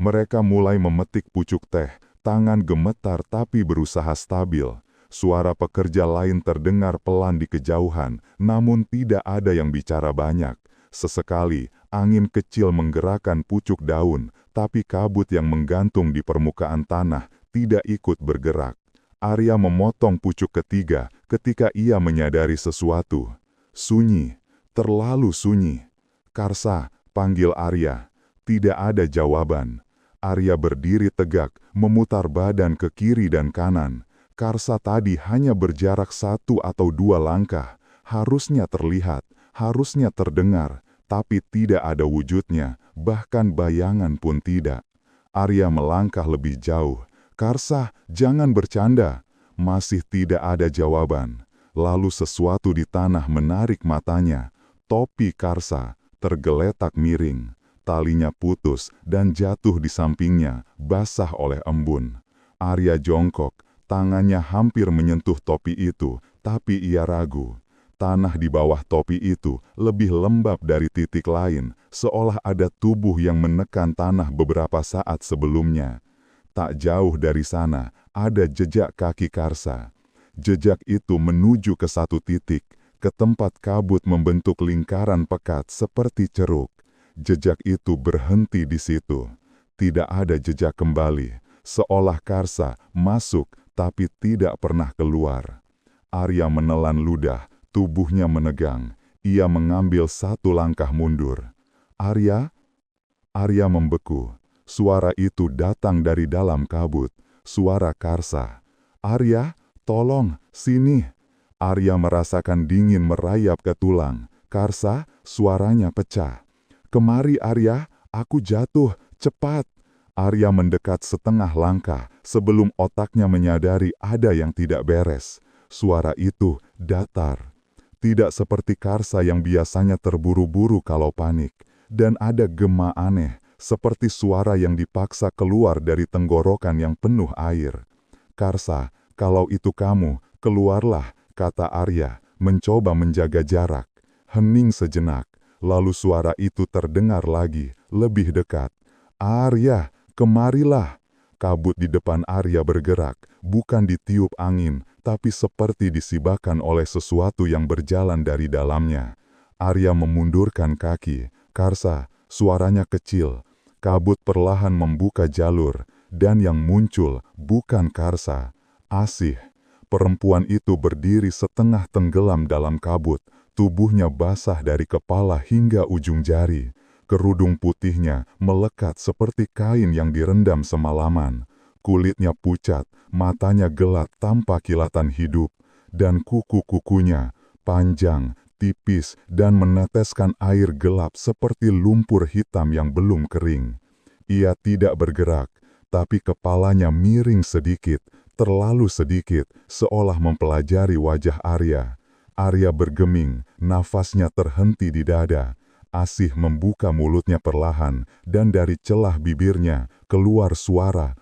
Mereka mulai memetik pucuk teh, tangan gemetar tapi berusaha stabil. Suara pekerja lain terdengar pelan di kejauhan, namun tidak ada yang bicara banyak. Sesekali, angin kecil menggerakkan pucuk daun, tapi kabut yang menggantung di permukaan tanah tidak ikut bergerak. Arya memotong pucuk ketiga ketika ia menyadari sesuatu. Sunyi, terlalu sunyi. "Karsa," panggil Arya. Tidak ada jawaban. Arya berdiri tegak, memutar badan ke kiri dan kanan. Karsa tadi hanya berjarak 1 atau 2 langkah. Harusnya terlihat, harusnya terdengar, tapi tidak ada wujudnya, bahkan bayangan pun tidak. Arya melangkah lebih jauh. "Karsa, jangan bercanda." Masih tidak ada jawaban. Lalu sesuatu di tanah menarik matanya. Topi Karsa tergeletak miring. Talinya putus dan jatuh di sampingnya, basah oleh embun. Arya jongkok. Tangannya hampir menyentuh topi itu, tapi ia ragu. Tanah di bawah topi itu lebih lembab dari titik lain, seolah ada tubuh yang menekan tanah beberapa saat sebelumnya. Tak jauh dari sana, ada jejak kaki Karsa. Jejak itu menuju ke satu titik, ke tempat kabut membentuk lingkaran pekat seperti ceruk. Jejak itu berhenti di situ. Tidak ada jejak kembali, seolah Karsa masuk tapi tidak pernah keluar. Arya menelan ludah, tubuhnya menegang. Ia mengambil 1 langkah mundur. "Arya?" Arya membeku. Suara itu datang dari dalam kabut. Suara Karsa. "Arya, tolong, sini." Arya merasakan dingin merayap ke tulang. "Karsa," suaranya pecah. "Kemari Arya, aku jatuh, cepat." Arya mendekat setengah langkah sebelum otaknya menyadari ada yang tidak beres. Suara itu datar. Tidak seperti Karsa yang biasanya terburu-buru kalau panik. Dan ada gema aneh, seperti suara yang dipaksa keluar dari tenggorokan yang penuh air. "Karsa, kalau itu kamu, keluarlah," kata Arya, mencoba menjaga jarak. Hening sejenak, lalu suara itu terdengar lagi, lebih dekat. "Arya, kemarilah." Kabut di depan Arya bergerak, bukan ditiup angin, tapi seperti disibakan oleh sesuatu yang berjalan dari dalamnya. Arya memundurkan kaki. "Karsa," suaranya kecil. Kabut perlahan membuka jalur, dan yang muncul bukan Karsa. Asih. Perempuan itu berdiri setengah tenggelam dalam kabut, tubuhnya basah dari kepala hingga ujung jari. Kerudung putihnya melekat seperti kain yang direndam semalaman. Kulitnya pucat, matanya gelap tanpa kilatan hidup, dan kuku-kukunya panjang, tipis, dan meneteskan air gelap seperti lumpur hitam yang belum kering. Ia tidak bergerak, tapi kepalanya miring sedikit, terlalu sedikit, seolah mempelajari wajah Arya. Arya bergeming, nafasnya terhenti di dada. Asih membuka mulutnya perlahan, dan dari celah bibirnya keluar suara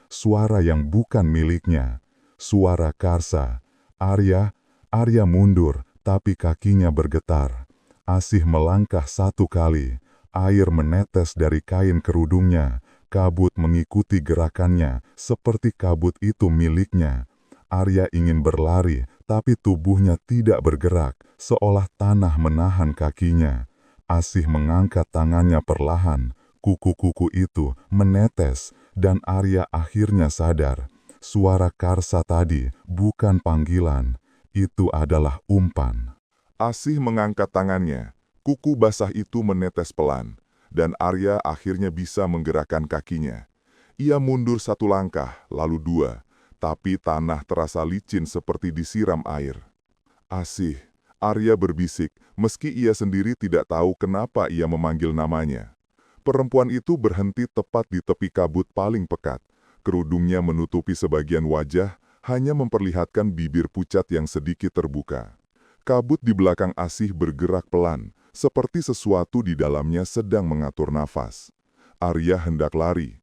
yang bukan miliknya. Suara Karsa. Arya mundur, tapi kakinya bergetar. Asih melangkah 1 kali. Air menetes dari kain kerudungnya. Kabut mengikuti gerakannya, seperti kabut itu miliknya. Arya ingin berlari, tapi tubuhnya tidak bergerak, seolah tanah menahan kakinya. Asih mengangkat tangannya perlahan, kuku-kuku itu menetes, dan Arya akhirnya sadar. Suara Karsa tadi bukan panggilan, itu adalah umpan. Asih mengangkat tangannya, kuku basah itu menetes pelan, dan Arya akhirnya bisa menggerakkan kakinya. Ia mundur 1 langkah, lalu 2, tapi tanah terasa licin seperti disiram air. Asih, Arya berbisik, meski ia sendiri tidak tahu kenapa ia memanggil namanya. Perempuan itu berhenti tepat di tepi kabut paling pekat. Kerudungnya menutupi sebagian wajah, hanya memperlihatkan bibir pucat yang sedikit terbuka. Kabut di belakang Asih bergerak pelan, seperti sesuatu di dalamnya sedang mengatur nafas. Arya hendak lari.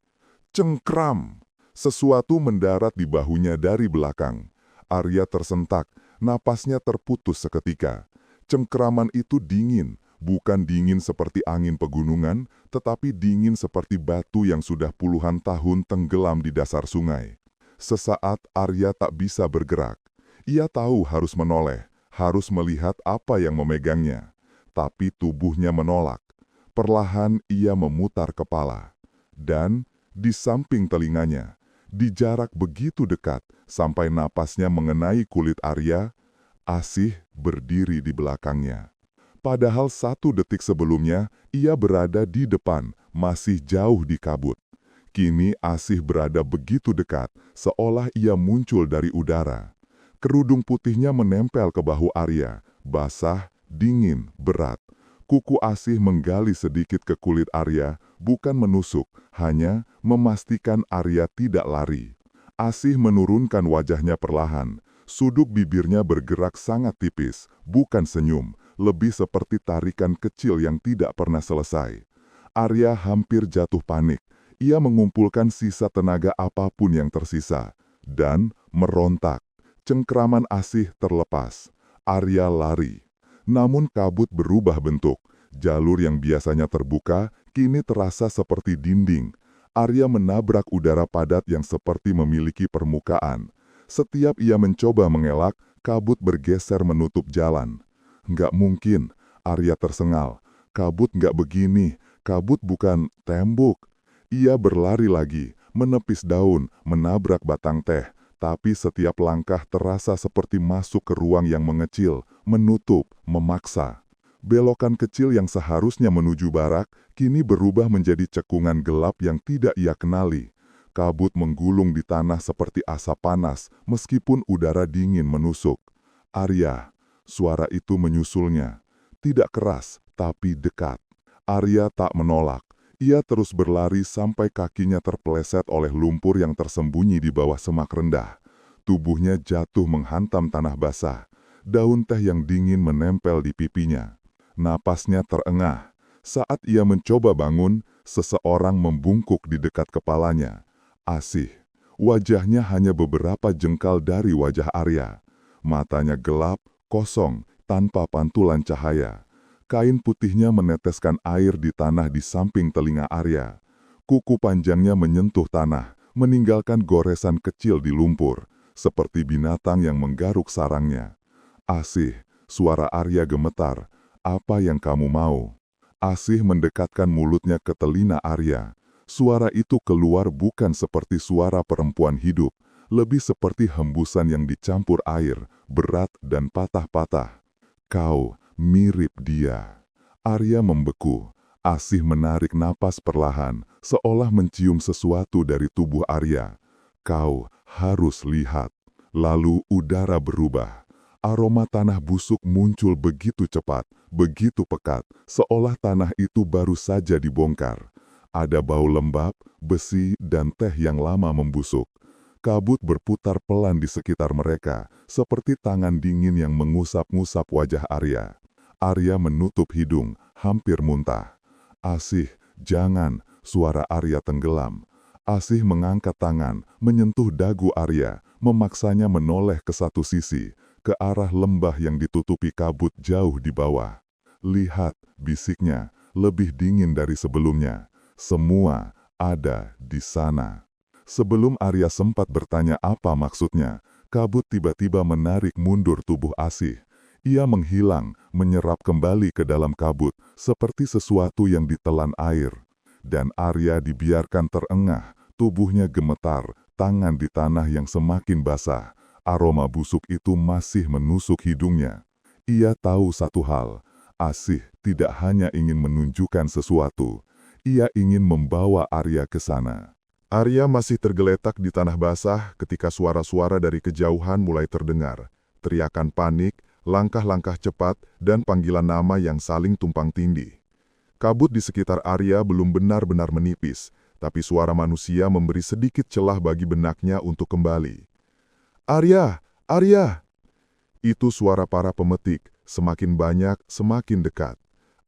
Cengkram! Sesuatu mendarat di bahunya dari belakang. Arya tersentak, napasnya terputus seketika. Cengkraman itu dingin, bukan dingin seperti angin pegunungan, tetapi dingin seperti batu yang sudah puluhan tahun tenggelam di dasar sungai. Sesaat Arya tak bisa bergerak. Ia tahu harus menoleh, harus melihat apa yang memegangnya. Tapi tubuhnya menolak. Perlahan ia memutar kepala. Dan di samping telinganya, di jarak begitu dekat sampai napasnya mengenai kulit Arya, Asih berdiri di belakangnya. Padahal 1 detik sebelumnya, ia berada di depan, masih jauh di kabut. Kini Asih berada begitu dekat, seolah ia muncul dari udara. Kerudung putihnya menempel ke bahu Arya, basah, dingin, berat. Kuku Asih menggali sedikit ke kulit Arya, bukan menusuk, hanya memastikan Arya tidak lari. Asih menurunkan wajahnya perlahan. Sudut bibirnya bergerak sangat tipis, bukan senyum, lebih seperti tarikan kecil yang tidak pernah selesai. Arya hampir jatuh panik. Ia mengumpulkan sisa tenaga apapun yang tersisa, dan merontak. Cengkraman Asih terlepas. Arya lari. Namun kabut berubah bentuk. Jalur yang biasanya terbuka, kini terasa seperti dinding. Arya menabrak udara padat yang seperti memiliki permukaan. Setiap ia mencoba mengelak, kabut bergeser menutup jalan. Nggak mungkin, Arya tersengal. Kabut nggak begini, kabut bukan tembok. Ia berlari lagi, menepis daun, menabrak batang teh, tapi setiap langkah terasa seperti masuk ke ruang yang mengecil, menutup, memaksa. Belokan kecil yang seharusnya menuju barak, kini berubah menjadi cekungan gelap yang tidak ia kenali. Kabut menggulung di tanah seperti asap panas, meskipun udara dingin menusuk. Arya, suara itu menyusulnya. Tidak keras, tapi dekat. Arya tak menolak. Ia terus berlari sampai kakinya terpeleset oleh lumpur yang tersembunyi di bawah semak rendah. Tubuhnya jatuh menghantam tanah basah. Daun teh yang dingin menempel di pipinya. Napasnya terengah. Saat ia mencoba bangun, seseorang membungkuk di dekat kepalanya. Asih. Wajahnya hanya beberapa jengkal dari wajah Arya. Matanya gelap, kosong, tanpa pantulan cahaya. Kain putihnya meneteskan air di tanah di samping telinga Arya. Kuku panjangnya menyentuh tanah, meninggalkan goresan kecil di lumpur, seperti binatang yang menggaruk sarangnya. Asih, suara Arya gemetar. Apa yang kamu mau? Asih mendekatkan mulutnya ke telinga Arya. Suara itu keluar bukan seperti suara perempuan hidup, lebih seperti hembusan yang dicampur air, berat dan patah-patah. Kau mirip dia. Arya membeku. Asih menarik napas perlahan, seolah mencium sesuatu dari tubuh Arya. Kau harus lihat. Lalu udara berubah. Aroma tanah busuk muncul begitu cepat, begitu pekat, seolah tanah itu baru saja dibongkar. Ada bau lembab, besi, dan teh yang lama membusuk. Kabut berputar pelan di sekitar mereka, seperti tangan dingin yang mengusap-ngusap wajah Arya. Arya menutup hidung, hampir muntah. Asih, jangan, suara Arya tenggelam. Asih mengangkat tangan, menyentuh dagu Arya, memaksanya menoleh ke satu sisi, ke arah lembah yang ditutupi kabut jauh di bawah. Lihat, bisiknya, lebih dingin dari sebelumnya. Semua ada di sana. Sebelum Arya sempat bertanya apa maksudnya, Kabut tiba-tiba menarik mundur tubuh Asih. Ia menghilang, menyerap kembali ke dalam kabut, seperti sesuatu yang ditelan air. Dan Arya dibiarkan terengah, tubuhnya gemetar, tangan di tanah yang semakin basah. Aroma busuk itu masih menusuk hidungnya. Ia tahu satu hal, Asih tidak hanya ingin menunjukkan sesuatu, ia ingin membawa Arya ke sana. Arya masih tergeletak di tanah basah ketika suara-suara dari kejauhan mulai terdengar. Teriakan panik, langkah-langkah cepat, dan panggilan nama yang saling tumpang tindih. Kabut di sekitar Arya belum benar-benar menipis, tapi suara manusia memberi sedikit celah bagi benaknya untuk kembali. Arya! Arya! Itu suara para pemetik, semakin banyak, semakin dekat.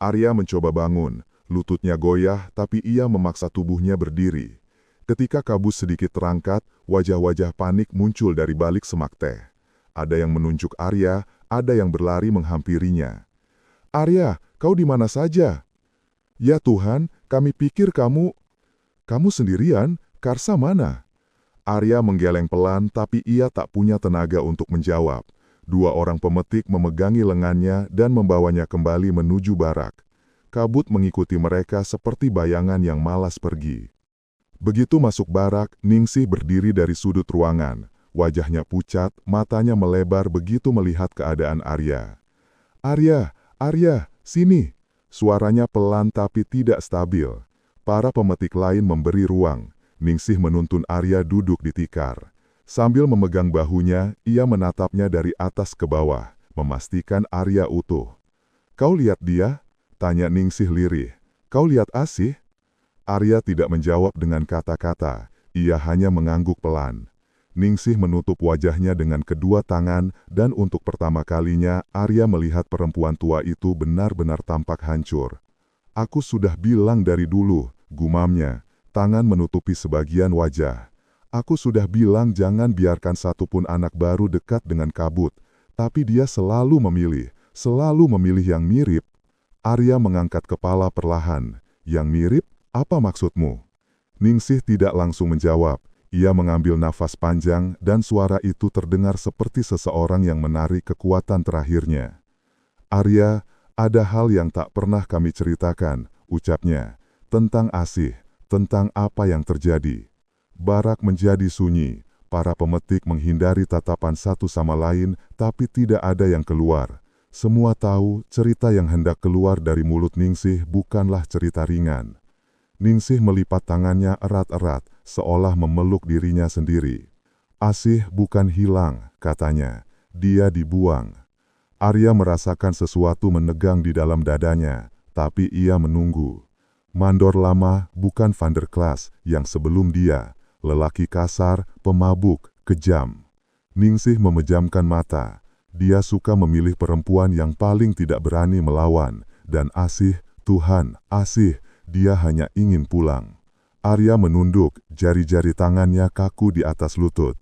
Arya mencoba bangun, lututnya goyah, tapi ia memaksa tubuhnya berdiri. Ketika kabut sedikit terangkat, wajah-wajah panik muncul dari balik semak teh. Ada yang menunjuk Arya, ada yang berlari menghampirinya. Arya, kau di mana saja? Ya Tuhan, kami pikir kamu sendirian, Karsa mana? Arya menggeleng pelan, tapi ia tak punya tenaga untuk menjawab. Dua orang pemetik memegangi lengannya dan membawanya kembali menuju barak. Kabut mengikuti mereka seperti bayangan yang malas pergi. Begitu masuk barak, Ningsih berdiri dari sudut ruangan. Wajahnya pucat, matanya melebar begitu melihat keadaan Arya. Arya, Arya, sini! Suaranya pelan tapi tidak stabil. Para pemetik lain memberi ruang. Ningsih menuntun Arya duduk di tikar. Sambil memegang bahunya, ia menatapnya dari atas ke bawah, memastikan Arya utuh. Kau lihat dia? Tanya Ningsih lirih. Kau lihat Asih? Arya tidak menjawab dengan kata-kata, ia hanya mengangguk pelan. Ningsih menutup wajahnya dengan kedua tangan dan untuk pertama kalinya Arya melihat perempuan tua itu benar-benar tampak hancur. Aku sudah bilang dari dulu, gumamnya, tangan menutupi sebagian wajah. Aku sudah bilang jangan biarkan satupun anak baru dekat dengan kabut, tapi dia selalu memilih yang mirip. Arya mengangkat kepala perlahan. Yang mirip? Apa maksudmu? Ningsih tidak langsung menjawab. Ia mengambil nafas panjang dan suara itu terdengar seperti seseorang yang menarik kekuatan terakhirnya. Arya, ada hal yang tak pernah kami ceritakan, ucapnya, tentang Asih, tentang apa yang terjadi. Barak menjadi sunyi, para pemetik menghindari tatapan satu sama lain, tapi tidak ada yang keluar. Semua tahu cerita yang hendak keluar dari mulut Ningsih bukanlah cerita ringan. Ningsih melipat tangannya erat-erat, seolah memeluk dirinya sendiri. Asih bukan hilang, katanya. Dia dibuang. Arya merasakan sesuatu menegang di dalam dadanya, tapi ia menunggu. Mandor lama bukan Vanderklas yang sebelum dia, lelaki kasar, pemabuk, kejam. Ningsih memejamkan mata. Dia suka memilih perempuan yang paling tidak berani melawan, dan Asih, Tuhan, Asih, dia hanya ingin pulang. Arya menunduk, jari-jari tangannya kaku di atas lutut.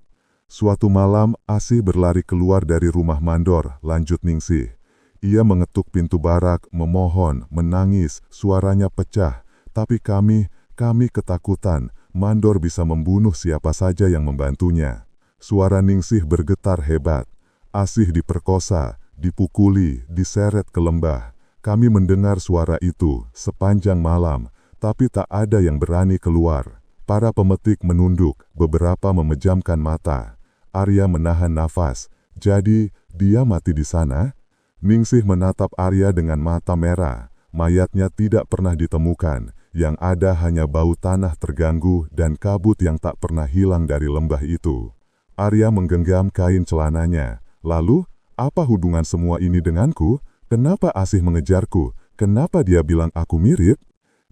Suatu malam, Asih berlari keluar dari rumah Mandor, lanjut Ningsih. Ia mengetuk pintu barak, memohon, menangis, suaranya pecah. Tapi kami ketakutan, Mandor bisa membunuh siapa saja yang membantunya. Suara Ningsih bergetar hebat. Asih diperkosa, dipukuli, diseret ke lembah. Kami mendengar suara itu sepanjang malam, tapi tak ada yang berani keluar. Para pemetik menunduk, beberapa memejamkan mata. Arya menahan nafas. Jadi, dia mati di sana? Ningsih menatap Arya dengan mata merah. Mayatnya tidak pernah ditemukan. Yang ada hanya bau tanah terganggu dan kabut yang tak pernah hilang dari lembah itu. Arya menggenggam kain celananya. Lalu, apa hubungan semua ini denganku? Kenapa Asih mengejarku? Kenapa dia bilang aku mirip?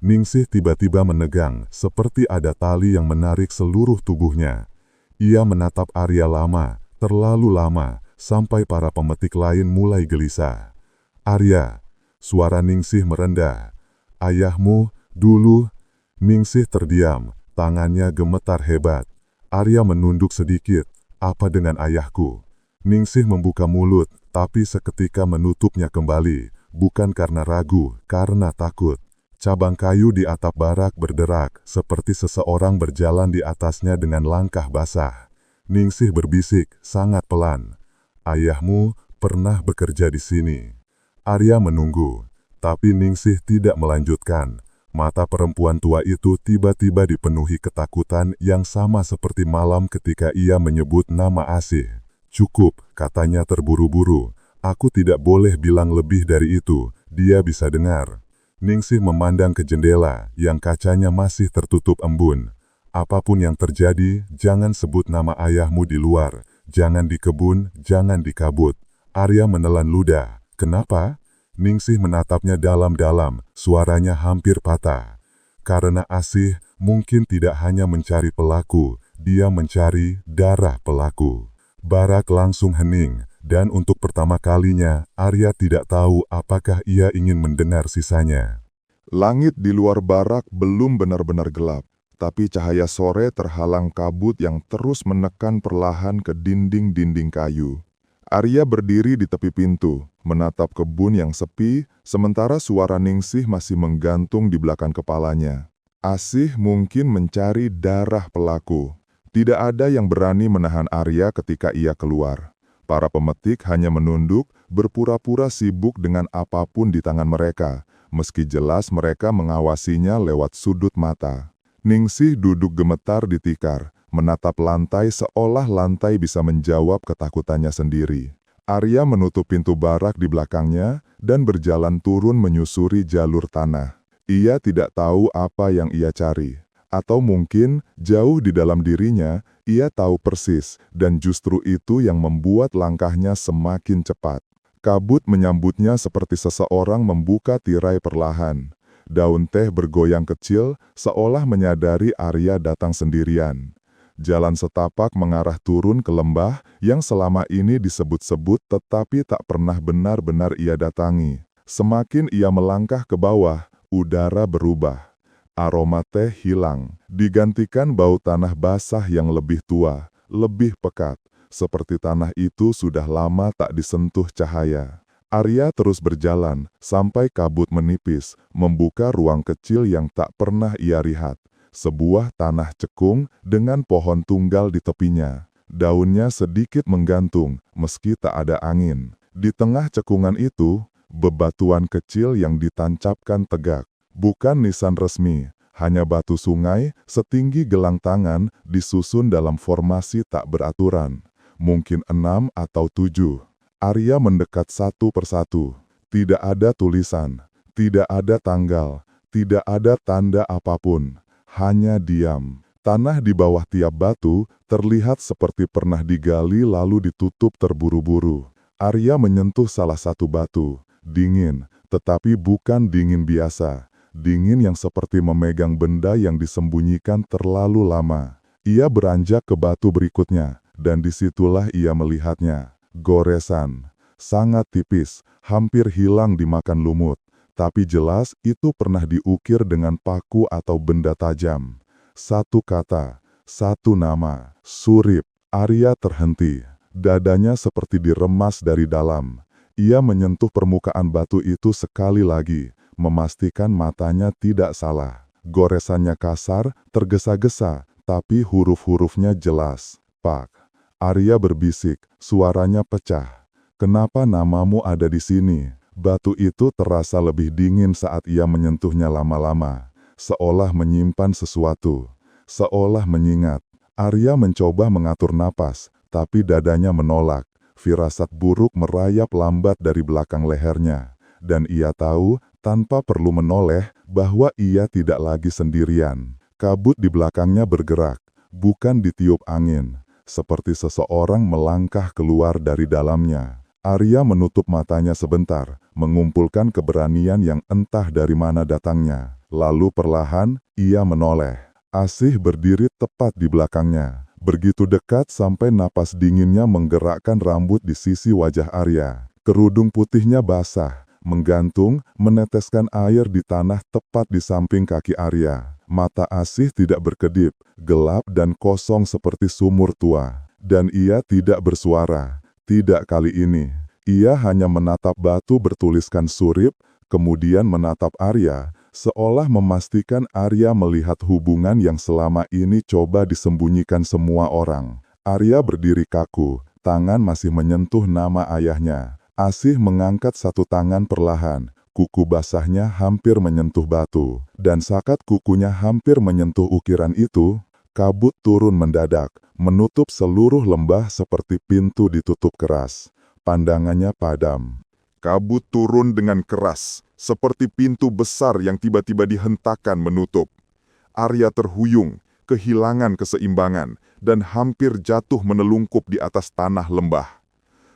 Ningsih tiba-tiba menegang, seperti ada tali yang menarik seluruh tubuhnya. Ia menatap Arya lama, terlalu lama, sampai para pemetik lain mulai gelisah. Arya, suara Ningsih merendah. Ayahmu, dulu. Ningsih terdiam, tangannya gemetar hebat. Arya menunduk sedikit. Apa dengan ayahku? Ningsih membuka mulut, tapi seketika menutupnya kembali, bukan karena ragu, karena takut. Cabang kayu di atap barak berderak, seperti seseorang berjalan di atasnya dengan langkah basah. Ningsih berbisik, sangat pelan. Ayahmu pernah bekerja di sini. Arya menunggu, tapi Ningsih tidak melanjutkan. Mata perempuan tua itu tiba-tiba dipenuhi ketakutan yang sama seperti malam ketika ia menyebut nama Asih. Cukup, katanya terburu-buru. Aku tidak boleh bilang lebih dari itu, dia bisa dengar. Ningsih memandang ke jendela yang kacanya masih tertutup embun. Apapun yang terjadi, jangan sebut nama ayahmu di luar. Jangan di kebun, jangan di kabut. Arya menelan ludah. Kenapa? Ningsih menatapnya dalam-dalam, suaranya hampir patah. Karena Asih mungkin tidak hanya mencari pelaku, dia mencari darah pelaku. Barak langsung hening, dan untuk pertama kalinya, Arya tidak tahu apakah ia ingin mendengar sisanya. Langit di luar Barak belum benar-benar gelap, tapi cahaya sore terhalang kabut yang terus menekan perlahan ke dinding-dinding kayu. Arya berdiri di tepi pintu, menatap kebun yang sepi, sementara suara Ningsih masih menggantung di belakang kepalanya. Asih mungkin mencari darah pelaku. Tidak ada yang berani menahan Arya ketika ia keluar. Para pemetik hanya menunduk, berpura-pura sibuk dengan apapun di tangan mereka, meski jelas mereka mengawasinya lewat sudut mata. Ningsih duduk gemetar di tikar, menatap lantai seolah lantai bisa menjawab ketakutannya sendiri. Arya menutup pintu barak di belakangnya dan berjalan turun menyusuri jalur tanah. Ia tidak tahu apa yang ia cari. Atau mungkin jauh di dalam dirinya, ia tahu persis dan justru itu yang membuat langkahnya semakin cepat. Kabut menyambutnya seperti seseorang membuka tirai perlahan. Daun teh bergoyang kecil seolah menyadari Arya datang sendirian. Jalan setapak mengarah turun ke lembah yang selama ini disebut-sebut tetapi tak pernah benar-benar ia datangi. Semakin ia melangkah ke bawah, udara berubah. Aroma teh hilang, digantikan bau tanah basah yang lebih tua, lebih pekat, seperti tanah itu sudah lama tak disentuh cahaya. Arya terus berjalan sampai kabut menipis, membuka ruang kecil yang tak pernah ia lihat. Sebuah tanah cekung dengan pohon tunggal di tepinya. Daunnya sedikit menggantung, meski tak ada angin. Di tengah cekungan itu, bebatuan kecil yang ditancapkan tegak. Bukan nisan resmi, hanya batu sungai setinggi gelang tangan disusun dalam formasi tak beraturan. Mungkin 6 atau 7. Arya mendekat satu persatu. Tidak ada tulisan, tidak ada tanggal, tidak ada tanda apapun. Hanya diam. Tanah di bawah tiap batu terlihat seperti pernah digali lalu ditutup terburu-buru. Arya menyentuh salah satu batu. Dingin, tetapi bukan dingin biasa. Dingin yang seperti memegang benda yang disembunyikan terlalu lama. Ia beranjak ke batu berikutnya, dan disitulah ia melihatnya. Goresan. Sangat tipis, hampir hilang dimakan lumut. Tapi jelas itu pernah diukir dengan paku atau benda tajam. Satu kata, satu nama, Surip. Arya terhenti. Dadanya seperti diremas dari dalam. Ia menyentuh permukaan batu itu sekali lagi, memastikan matanya tidak salah. Goresannya kasar, tergesa-gesa, tapi huruf-hurufnya jelas. Pak. Arya berbisik, suaranya pecah. Kenapa namamu ada di sini? Batu itu terasa lebih dingin saat ia menyentuhnya lama-lama, seolah menyimpan sesuatu, seolah mengingat. Arya mencoba mengatur napas, tapi dadanya menolak. Firasat buruk merayap lambat dari belakang lehernya, dan ia tahu tanpa perlu menoleh bahwa ia tidak lagi sendirian. Kabut di belakangnya bergerak, bukan ditiup angin, seperti seseorang melangkah keluar dari dalamnya. Arya menutup matanya sebentar, mengumpulkan keberanian yang entah dari mana datangnya. Lalu perlahan, ia menoleh. Asih berdiri tepat di belakangnya. Begitu dekat sampai napas dinginnya menggerakkan rambut di sisi wajah Arya. Kerudung putihnya basah, menggantung, meneteskan air di tanah tepat di samping kaki Arya. Mata Asih tidak berkedip, gelap dan kosong seperti sumur tua. Dan ia tidak bersuara. Tidak kali ini. Ia hanya menatap batu bertuliskan Surip, kemudian menatap Arya, seolah memastikan Arya melihat hubungan yang selama ini coba disembunyikan semua orang. Arya berdiri kaku, tangan masih menyentuh nama ayahnya. Asih mengangkat satu tangan perlahan, kuku basahnya hampir menyentuh batu, dan saat kukunya hampir menyentuh ukiran itu, kabut turun mendadak, menutup seluruh lembah seperti pintu ditutup keras. Pandangannya padam. Kabut turun dengan keras, seperti pintu besar yang tiba-tiba dihentakkan menutup. Arya terhuyung, kehilangan keseimbangan, dan hampir jatuh menelungkup di atas tanah lembah.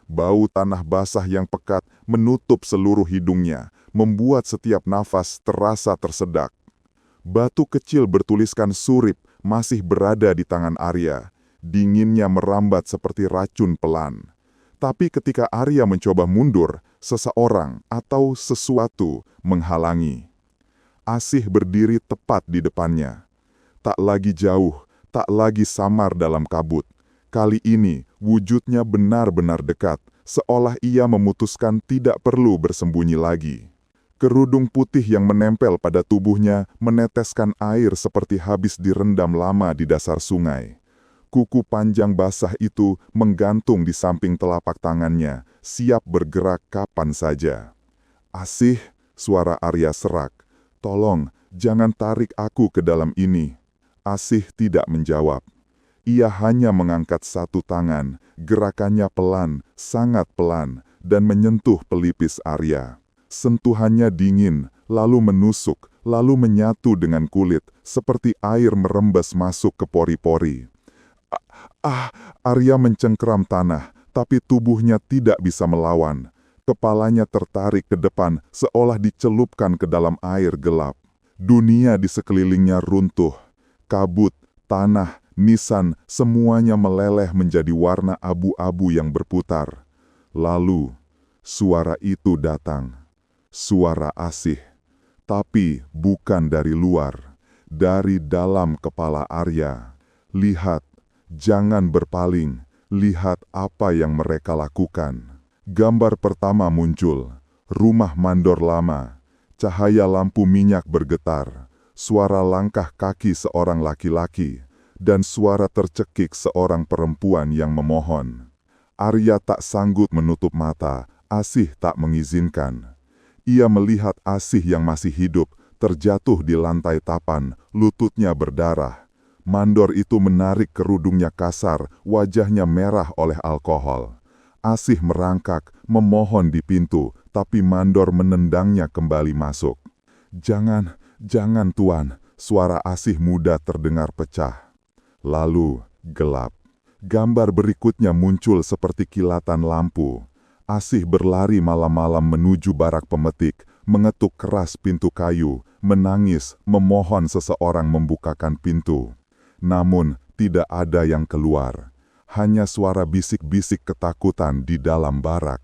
Bau tanah basah yang pekat menutup seluruh hidungnya, membuat setiap nafas terasa tersedak. Batu kecil bertuliskan Surip masih berada di tangan Arya. Dinginnya merambat seperti racun pelan. Tapi ketika Arya mencoba mundur, seseorang atau sesuatu menghalangi. Asih berdiri tepat di depannya. Tak lagi jauh, tak lagi samar dalam kabut. Kali ini, wujudnya benar-benar dekat, seolah ia memutuskan tidak perlu bersembunyi lagi. Kerudung putih yang menempel pada tubuhnya meneteskan air seperti habis direndam lama di dasar sungai. Kuku panjang basah itu menggantung di samping telapak tangannya, siap bergerak kapan saja. "Asih," suara Arya serak. "Tolong, jangan tarik aku ke dalam ini." Asih tidak menjawab. Ia hanya mengangkat satu tangan, gerakannya pelan, sangat pelan, dan menyentuh pelipis Arya. Sentuhannya dingin, lalu menusuk, lalu menyatu dengan kulit, seperti air merembes masuk ke pori-pori. Arya mencengkeram tanah, tapi tubuhnya tidak bisa melawan. Kepalanya tertarik ke depan, seolah dicelupkan ke dalam air gelap. Dunia di sekelilingnya runtuh. Kabut, tanah, nisan, semuanya meleleh menjadi warna abu-abu yang berputar. Lalu, suara itu datang. Suara Asih. Tapi bukan dari luar. Dari dalam kepala Arya. "Lihat, jangan berpaling. Lihat apa yang mereka lakukan." Gambar pertama muncul. Rumah mandor lama. Cahaya lampu minyak bergetar. Suara langkah kaki seorang laki-laki. Dan suara tercekik seorang perempuan yang memohon. Arya tak sanggup menutup mata. Asih tak mengizinkan. Ia melihat Asih yang masih hidup, terjatuh di lantai tapan, lututnya berdarah. Mandor itu menarik kerudungnya kasar, wajahnya merah oleh alkohol. Asih merangkak, memohon di pintu, tapi mandor menendangnya kembali masuk. Jangan tuan," suara Asih muda terdengar pecah. Lalu, gelap. Gambar berikutnya muncul seperti kilatan lampu. Asih berlari malam-malam menuju barak pemetik, mengetuk keras pintu kayu, menangis, memohon seseorang membukakan pintu. Namun, tidak ada yang keluar. Hanya suara bisik-bisik ketakutan di dalam barak.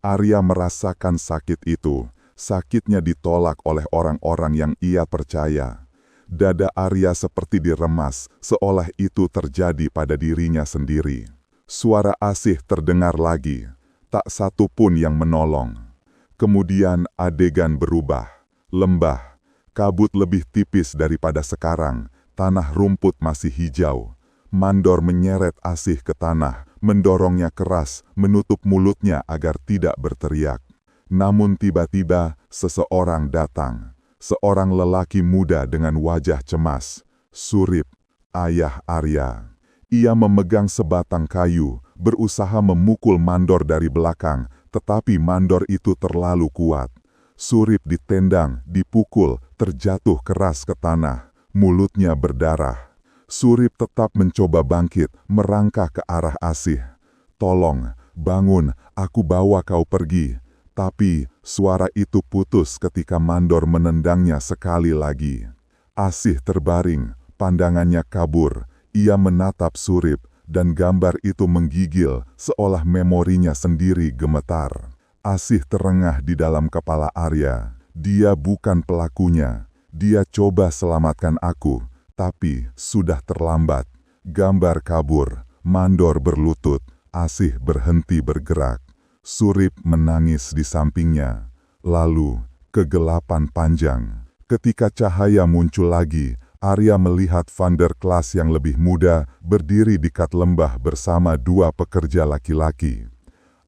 Arya merasakan sakit itu. Sakitnya ditolak oleh orang-orang yang ia percaya. Dada Arya seperti diremas, seolah itu terjadi pada dirinya sendiri. Suara Asih terdengar lagi. Tak satu pun yang menolong. Kemudian adegan berubah. Lembah. Kabut lebih tipis daripada sekarang. Tanah rumput masih hijau. Mandor menyeret Asih ke tanah, mendorongnya keras, menutup mulutnya agar tidak berteriak. Namun tiba-tiba seseorang datang. Seorang lelaki muda dengan wajah cemas. Surip, ayah Arya. Ia memegang sebatang kayu, berusaha memukul mandor dari belakang, tetapi mandor itu terlalu kuat. Surip ditendang, dipukul, terjatuh keras ke tanah, mulutnya berdarah. Surip tetap mencoba bangkit, merangkak ke arah Asih. "Tolong, bangun, aku bawa kau pergi." Tapi suara itu putus ketika mandor menendangnya sekali lagi. Asih terbaring, pandangannya kabur. Ia menatap Surip, dan gambar itu menggigil, seolah memorinya sendiri gemetar. Asih terengah di dalam kepala Arya. Dia bukan pelakunya. Dia coba selamatkan aku, tapi sudah terlambat. Gambar kabur, mandor berlutut, Asih berhenti bergerak. Surip menangis di sampingnya. Lalu, kegelapan panjang. Ketika cahaya muncul lagi, Arya melihat Van der Klaas yang lebih muda berdiri di kat lembah bersama dua pekerja laki-laki.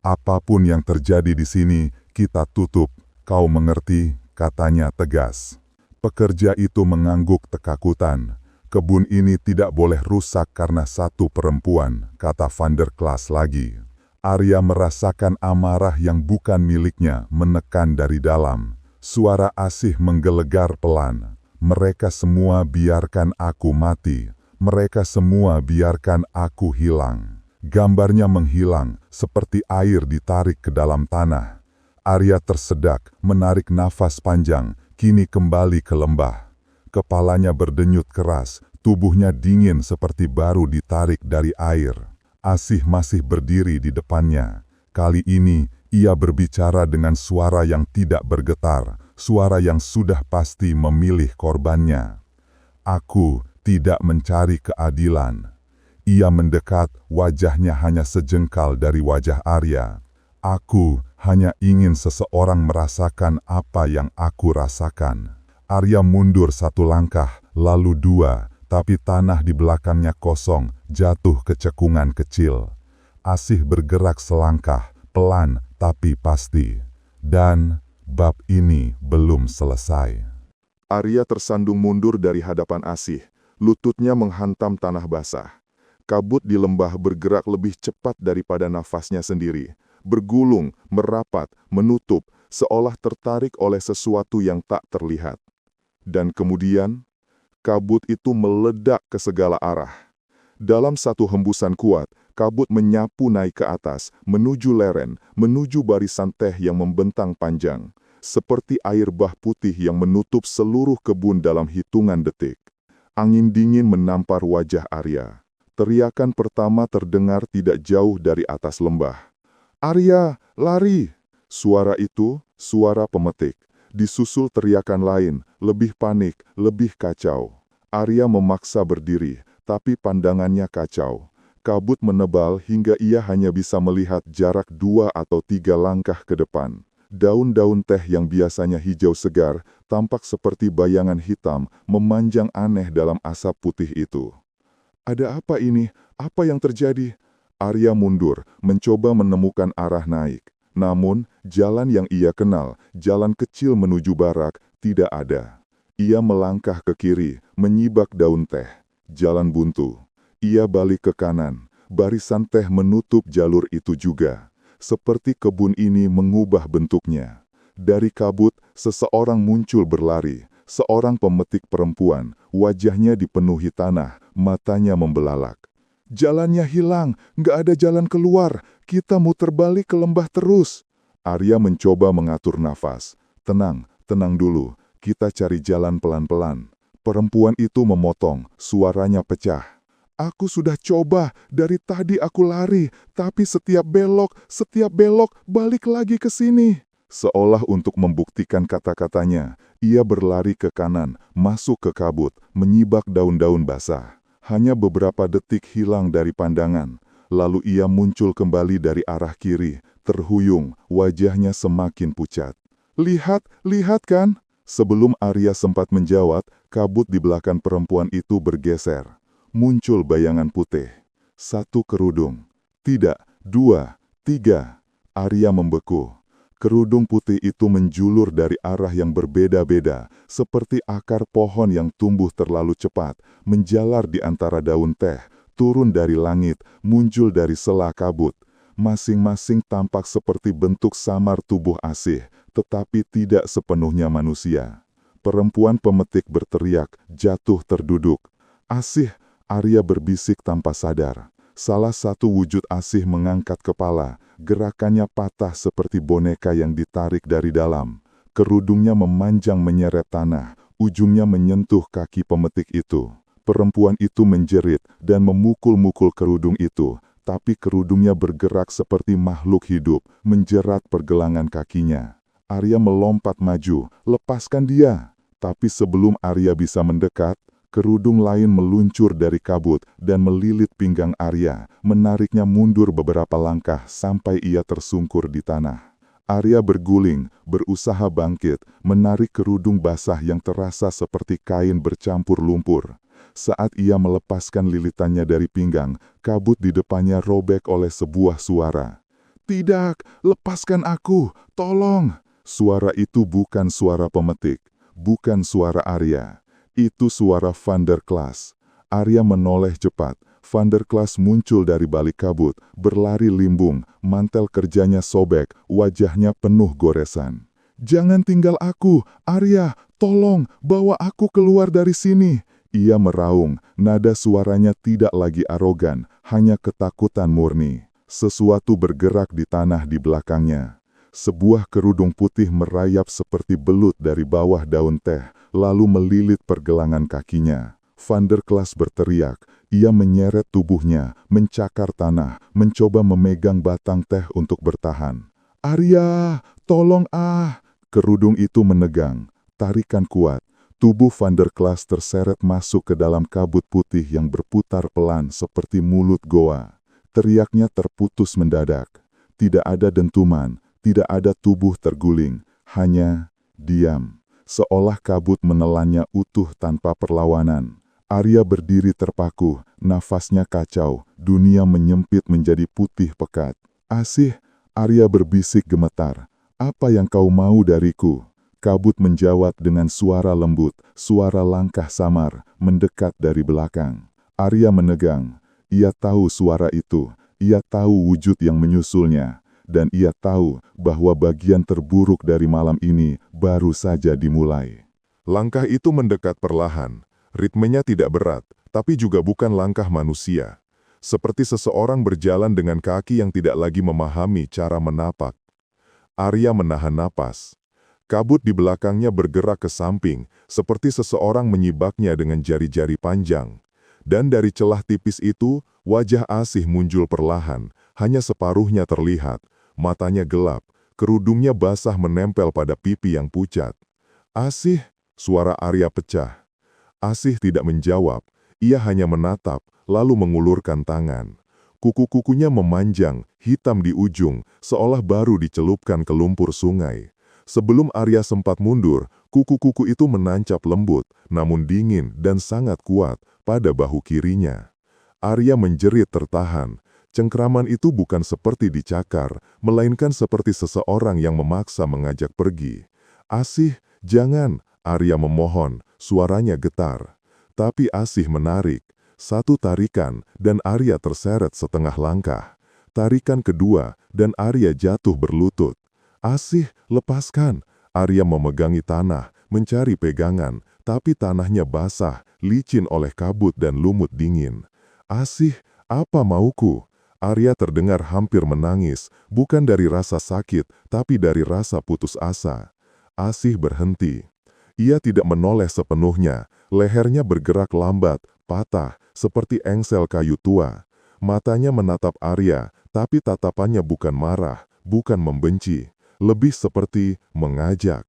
"Apapun yang terjadi di sini, kita tutup. Kau mengerti?" katanya tegas. Pekerja itu mengangguk ketakutan. "Kebun ini tidak boleh rusak karena satu perempuan," kata Van der Klaas lagi. Arya merasakan amarah yang bukan miliknya menekan dari dalam. Suara Asih menggelegar pelan. "Mereka semua biarkan aku mati. Mereka semua biarkan aku hilang." Gambarnya menghilang, seperti air ditarik ke dalam tanah. Arya tersedak, menarik nafas panjang, kini kembali ke lembah. Kepalanya berdenyut keras, tubuhnya dingin seperti baru ditarik dari air. Asih masih berdiri di depannya. Kali ini, ia berbicara dengan suara yang tidak bergetar, suara yang sudah pasti memilih korbannya. "Aku tidak mencari keadilan." Ia mendekat, wajahnya hanya sejengkal dari wajah Arya. "Aku hanya ingin seseorang merasakan apa yang aku rasakan." Arya mundur satu langkah, lalu dua, tapi tanah di belakangnya kosong, jatuh ke cekungan kecil. Asih bergerak selangkah, pelan tapi pasti. Dan bab ini belum selesai. Arya tersandung mundur dari hadapan Asih. Lututnya menghantam tanah basah. Kabut di lembah bergerak lebih cepat daripada nafasnya sendiri. Bergulung, merapat, menutup, seolah tertarik oleh sesuatu yang tak terlihat. Dan kemudian, kabut itu meledak ke segala arah. Dalam satu hembusan kuat, kabut menyapu naik ke atas, menuju lereng, menuju barisan teh yang membentang panjang. Seperti air bah putih yang menutup seluruh kebun dalam hitungan detik. Angin dingin menampar wajah Arya. Teriakan pertama terdengar tidak jauh dari atas lembah. "Arya, lari!" Suara itu, suara pemetik. Disusul teriakan lain, lebih panik, lebih kacau. Arya memaksa berdiri, tapi pandangannya kacau. Kabut menebal hingga ia hanya bisa melihat jarak 2 atau 3 langkah ke depan. Daun-daun teh yang biasanya hijau segar, tampak seperti bayangan hitam memanjang aneh dalam asap putih itu. "Ada apa ini? Apa yang terjadi?" Arya mundur, mencoba menemukan arah naik. Namun, jalan yang ia kenal, jalan kecil menuju barak, tidak ada. Ia melangkah ke kiri, menyibak daun teh. Jalan buntu. Ia balik ke kanan. Barisan teh menutup jalur itu juga. Seperti kebun ini mengubah bentuknya. Dari kabut, seseorang muncul berlari. Seorang pemetik perempuan, wajahnya dipenuhi tanah, matanya membelalak. "Jalannya hilang, nggak ada jalan keluar, kita muter balik ke lembah terus." Arya mencoba mengatur nafas. "Tenang, tenang dulu, kita cari jalan pelan-pelan." Perempuan itu memotong, suaranya pecah. "Aku sudah coba, dari tadi aku lari, tapi setiap belok, balik lagi ke sini." Seolah untuk membuktikan kata-katanya, ia berlari ke kanan, masuk ke kabut, menyibak daun-daun basah. Hanya beberapa detik hilang dari pandangan, lalu ia muncul kembali dari arah kiri, terhuyung, wajahnya semakin pucat. "Lihat, lihat kan?" Sebelum Arya sempat menjawab, kabut di belakang perempuan itu bergeser. Muncul bayangan putih. 1 kerudung. Tidak, 2, 3. Arya membeku. Kerudung putih itu menjulur dari arah yang berbeda-beda, seperti akar pohon yang tumbuh terlalu cepat, menjalar di antara daun teh, turun dari langit, muncul dari sela kabut. Masing-masing tampak seperti bentuk samar tubuh Asih, tetapi tidak sepenuhnya manusia. Perempuan pemetik berteriak, jatuh terduduk. "Asih!" Arya berbisik tanpa sadar. Salah satu wujud Asih mengangkat kepala, gerakannya patah seperti boneka yang ditarik dari dalam. Kerudungnya memanjang menyeret tanah, ujungnya menyentuh kaki pemetik itu. Perempuan itu menjerit dan memukul-mukul kerudung itu, tapi kerudungnya bergerak seperti makhluk hidup, menjerat pergelangan kakinya. Arya melompat maju, "Lepaskan dia!" Tapi sebelum Arya bisa mendekat, kerudung lain meluncur dari kabut dan melilit pinggang Arya, menariknya mundur beberapa langkah sampai ia tersungkur di tanah. Arya berguling, berusaha bangkit, menarik kerudung basah yang terasa seperti kain bercampur lumpur. Saat ia melepaskan lilitannya dari pinggang, kabut di depannya robek oleh sebuah suara. "Tidak, lepaskan aku, tolong!" Suara itu bukan suara pemetik, bukan suara Arya. Itu suara Van der Klas. Arya menoleh cepat. Van der Klas muncul dari balik kabut, berlari limbung, mantel kerjanya sobek, wajahnya penuh goresan. "Jangan tinggal aku, Arya, tolong, bawa aku keluar dari sini." Ia meraung, nada suaranya tidak lagi arogan, hanya ketakutan murni. Sesuatu bergerak di tanah di belakangnya. Sebuah kerudung putih merayap seperti belut dari bawah daun teh, lalu melilit pergelangan kakinya. Van der Klas berteriak. Ia menyeret tubuhnya, mencakar tanah, mencoba memegang batang teh untuk bertahan. "Arya, tolong ah!" Kerudung itu menegang, tarikan kuat. Tubuh Van der Klas terseret masuk ke dalam kabut putih yang berputar pelan seperti mulut goa. Teriaknya terputus mendadak. Tidak ada dentuman, tidak ada tubuh terguling, hanya diam. Seolah kabut menelannya utuh tanpa perlawanan. Arya berdiri terpaku, nafasnya kacau, dunia menyempit menjadi putih pekat. "Asih," Arya berbisik gemetar, "apa yang kau mau dariku?" Kabut menjawab dengan suara lembut, suara langkah samar, mendekat dari belakang. Arya menegang. Ia tahu suara itu, ia tahu wujud yang menyusulnya, dan ia tahu bahwa bagian terburuk dari malam ini baru saja dimulai. Langkah itu mendekat perlahan. Ritmenya tidak berat, tapi juga bukan langkah manusia. Seperti seseorang berjalan dengan kaki yang tidak lagi memahami cara menapak. Arya menahan napas. Kabut di belakangnya bergerak ke samping, seperti seseorang menyibaknya dengan jari-jari panjang. Dan dari celah tipis itu, wajah Asih muncul perlahan, hanya separuhnya terlihat. Matanya gelap, kerudungnya basah menempel pada pipi yang pucat. "Asih!" Suara Arya pecah. Asih tidak menjawab, ia hanya menatap, lalu mengulurkan tangan. Kuku-kukunya memanjang, hitam di ujung, seolah baru dicelupkan ke lumpur sungai. Sebelum Arya sempat mundur, kuku-kuku itu menancap lembut, namun dingin dan sangat kuat pada bahu kirinya. Arya menjerit tertahan. Cengkraman itu bukan seperti dicakar, melainkan seperti seseorang yang memaksa mengajak pergi. "Asih, jangan!" Arya memohon, suaranya getar. Tapi Asih menarik. Satu tarikan, dan Arya terseret setengah langkah. Tarikan kedua, dan Arya jatuh berlutut. "Asih, lepaskan!" Arya memegangi tanah, mencari pegangan, tapi tanahnya basah, licin oleh kabut dan lumut dingin. "Asih, apa mauku?" Arya terdengar hampir menangis, bukan dari rasa sakit, tapi dari rasa putus asa. Asih berhenti. Ia tidak menoleh sepenuhnya, lehernya bergerak lambat, patah, seperti engsel kayu tua. Matanya menatap Arya, tapi tatapannya bukan marah, bukan membenci, lebih seperti mengajak.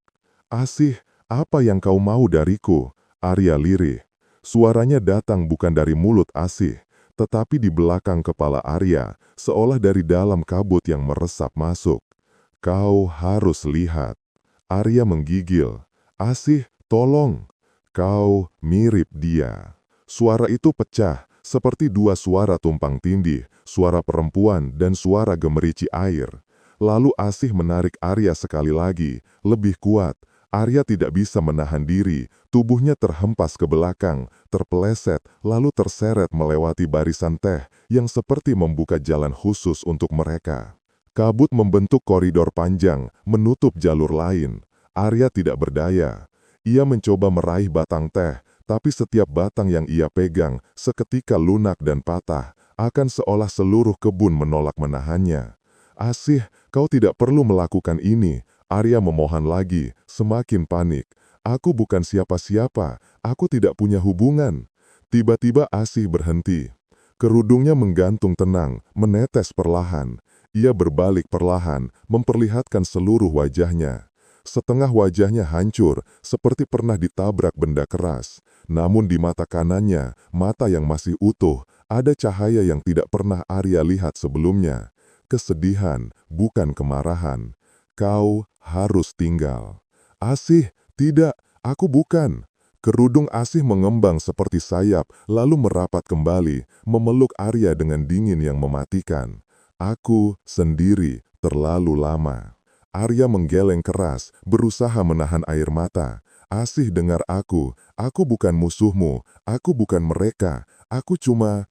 "Asih, apa yang kau mau dariku?" Arya lirih. Suaranya datang bukan dari mulut Asih, tetapi di belakang kepala Arya, seolah dari dalam kabut yang meresap masuk. "Kau harus lihat." Arya menggigil. "Asih, tolong. Kau mirip dia." Suara itu pecah, seperti dua suara tumpang tindih, suara perempuan dan suara gemerici air. Lalu Asih menarik Arya sekali lagi, lebih kuat. Arya tidak bisa menahan diri, tubuhnya terhempas ke belakang, terpeleset, lalu terseret melewati barisan teh yang seperti membuka jalan khusus untuk mereka. Kabut membentuk koridor panjang, menutup jalur lain. Arya tidak berdaya. Ia mencoba meraih batang teh, tapi setiap batang yang ia pegang seketika lunak dan patah, akan seolah seluruh kebun menolak menahannya. "Asih, kau tidak perlu melakukan ini." Arya memohon lagi, semakin panik. "Aku bukan siapa-siapa, aku tidak punya hubungan." Tiba-tiba Asih berhenti. Kerudungnya menggantung tenang, menetes perlahan. Ia berbalik perlahan, memperlihatkan seluruh wajahnya. Setengah wajahnya hancur, seperti pernah ditabrak benda keras. Namun di mata kanannya, mata yang masih utuh, ada cahaya yang tidak pernah Arya lihat sebelumnya. Kesedihan, bukan kemarahan. Kau harus tinggal. Asih, tidak, aku bukan. Kerudung Asih mengembang seperti sayap, lalu merapat kembali, memeluk Arya dengan dingin yang mematikan. Aku sendiri terlalu lama. Arya menggeleng keras, berusaha menahan air mata. Asih, dengar aku bukan musuhmu, aku bukan mereka, aku cuma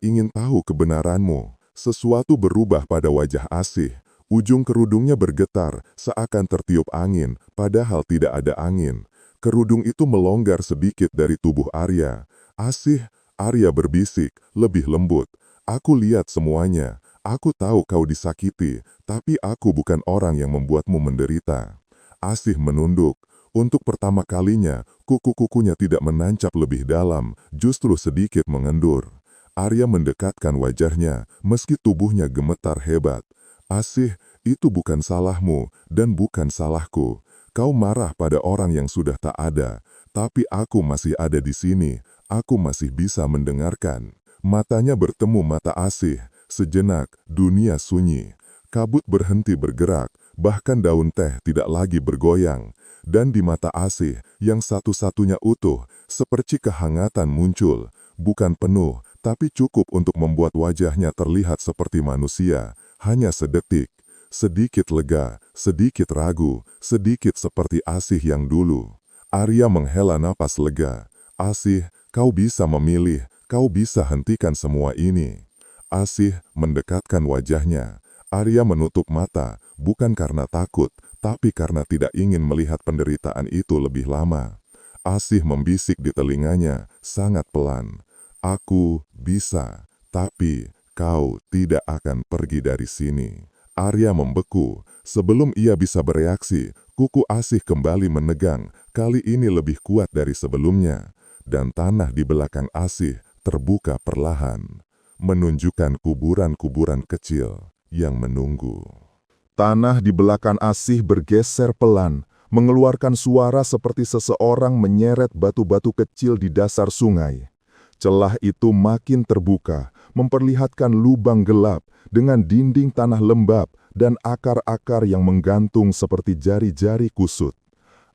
ingin tahu kebenaranmu. Sesuatu berubah pada wajah Asih. Ujung kerudungnya bergetar, seakan tertiup angin, padahal tidak ada angin. Kerudung itu melonggar sedikit dari tubuh Arya. Asih, Arya berbisik, lebih lembut. Aku lihat semuanya. Aku tahu kau disakiti, tapi aku bukan orang yang membuatmu menderita. Asih menunduk. Untuk pertama kalinya, kuku-kukunya tidak menancap lebih dalam, justru sedikit mengendur. Arya mendekatkan wajahnya, meski tubuhnya gemetar hebat. Asih, itu bukan salahmu dan bukan salahku. Kau marah pada orang yang sudah tak ada, tapi aku masih ada di sini. Aku masih bisa mendengarkan. Matanya bertemu mata Asih. Sejenak, dunia sunyi. Kabut berhenti bergerak, bahkan daun teh tidak lagi bergoyang. Dan di mata Asih, yang satu-satunya utuh, sepercik kehangatan muncul. Bukan penuh, tapi cukup untuk membuat wajahnya terlihat seperti manusia. Hanya sedetik. Sedikit lega, sedikit ragu, sedikit seperti Asih yang dulu. Arya menghela napas lega. Asih, kau bisa memilih, kau bisa hentikan semua ini. Asih mendekatkan wajahnya. Arya menutup mata, bukan karena takut, tapi karena tidak ingin melihat penderitaan itu lebih lama. Asih membisik di telinganya, sangat pelan. Aku bisa, tapi kau tidak akan pergi dari sini. Arya membeku. Sebelum ia bisa bereaksi, kuku Asih kembali menegang, kali ini lebih kuat dari sebelumnya. Dan tanah di belakang Asih terbuka perlahan, menunjukkan kuburan-kuburan kecil yang menunggu. Tanah di belakang Asih bergeser pelan, mengeluarkan suara seperti seseorang menyeret batu-batu kecil di dasar sungai. Celah itu makin terbuka, memperlihatkan lubang gelap dengan dinding tanah lembab dan akar-akar yang menggantung seperti jari-jari kusut.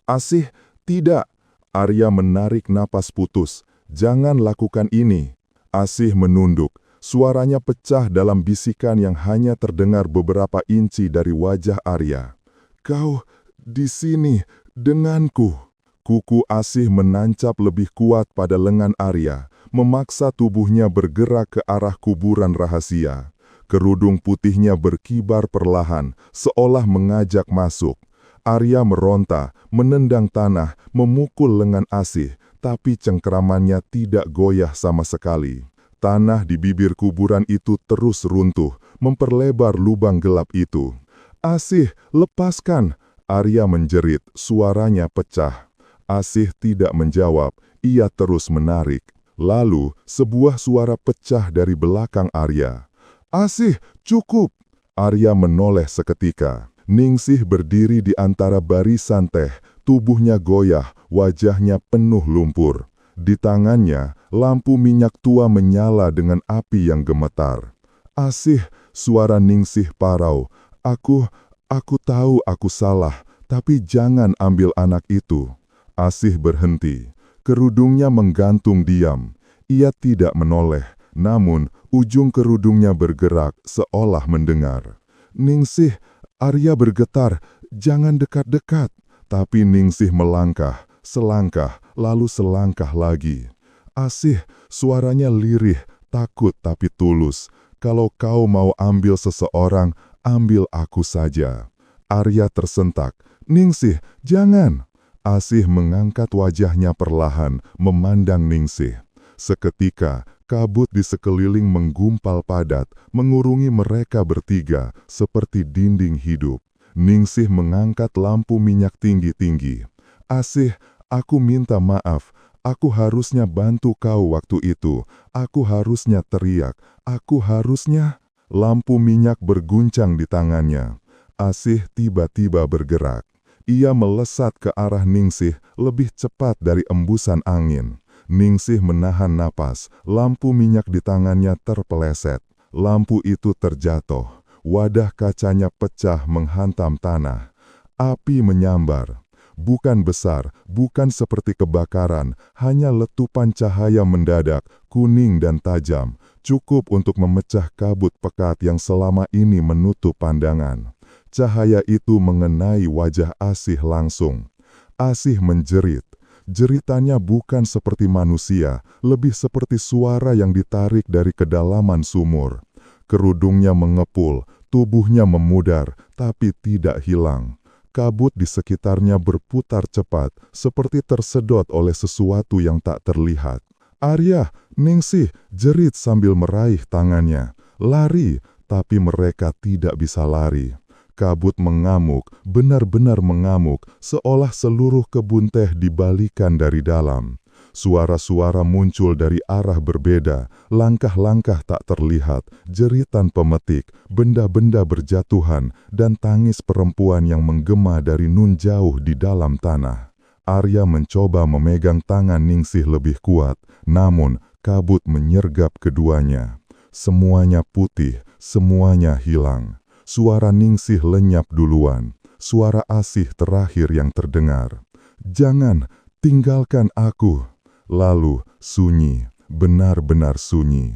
Asih, tidak. Arya menarik napas putus. Jangan lakukan ini. Asih menunduk. Suaranya pecah dalam bisikan yang hanya terdengar beberapa inci dari wajah Arya. Kau di sini denganku. Kuku Asih menancap lebih kuat pada lengan Arya, memaksa tubuhnya bergerak ke arah kuburan rahasia. Kerudung putihnya berkibar perlahan, seolah mengajak masuk. Arya meronta, menendang tanah, memukul lengan Asih, tapi cengkeramannya tidak goyah sama sekali. Tanah di bibir kuburan itu terus runtuh, memperlebar lubang gelap itu. Asih, lepaskan! Arya menjerit, suaranya pecah. Asih tidak menjawab, ia terus menarik. Lalu, sebuah suara pecah dari belakang Arya. Asih, cukup! Arya menoleh seketika. Ningsih berdiri di antara barisan teh, tubuhnya goyah, wajahnya penuh lumpur. Di tangannya, lampu minyak tua menyala dengan api yang gemetar. Asih, suara Ningsih parau. Aku tahu aku salah, tapi jangan ambil anak itu. Asih berhenti. Kerudungnya menggantung diam. Ia tidak menoleh, namun ujung kerudungnya bergerak seolah mendengar. Ningsih, Arya bergetar, jangan dekat-dekat. Tapi Ningsih melangkah, selangkah, lalu selangkah lagi. Asih, suaranya lirih, takut tapi tulus. Kalau kau mau ambil seseorang, ambil aku saja. Arya tersentak. Ningsih, jangan! Asih mengangkat wajahnya perlahan, memandang Ningsih. Seketika, kabut di sekeliling menggumpal padat, mengurungi mereka bertiga, seperti dinding hidup. Ningsih mengangkat lampu minyak tinggi-tinggi. Asih, aku minta maaf. Aku harusnya bantu kau waktu itu. Aku harusnya teriak. Aku harusnya... Lampu minyak berguncang di tangannya. Asih tiba-tiba bergerak. Ia melesat ke arah Ningsih lebih cepat dari embusan angin. Ningsih menahan napas, lampu minyak di tangannya terpeleset. Lampu itu terjatuh. Wadah kacanya pecah menghantam tanah. Api menyambar. Bukan besar, bukan seperti kebakaran, hanya letupan cahaya mendadak, kuning dan tajam, cukup untuk memecah kabut pekat yang selama ini menutup pandangan. Cahaya itu mengenai wajah Asih langsung. Asih menjerit. Jeritannya bukan seperti manusia, lebih seperti suara yang ditarik dari kedalaman sumur. Kerudungnya mengepul, tubuhnya memudar, tapi tidak hilang. Kabut di sekitarnya berputar cepat, seperti tersedot oleh sesuatu yang tak terlihat. "Arya, Ningsih!" jerit sambil meraih tangannya. Lari, tapi mereka tidak bisa lari. Kabut mengamuk, benar-benar mengamuk, seolah seluruh kebun teh dibalikan dari dalam. Suara-suara muncul dari arah berbeda, langkah-langkah tak terlihat, jeritan pemetik, benda-benda berjatuhan, dan tangis perempuan yang menggema dari nun jauh di dalam tanah. Arya mencoba memegang tangan Ningsih lebih kuat, namun kabut menyergap keduanya. Semuanya putih, semuanya hilang. Suara Ningsih lenyap duluan. Suara Asih terakhir yang terdengar. "Jangan, tinggalkan aku." Lalu sunyi, benar-benar sunyi.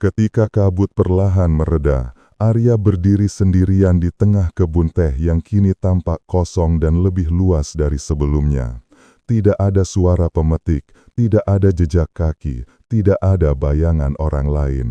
Ketika kabut perlahan mereda, Arya berdiri sendirian di tengah kebun teh yang kini tampak kosong dan lebih luas dari sebelumnya. Tidak ada suara pemetik, tidak ada jejak kaki, tidak ada bayangan orang lain.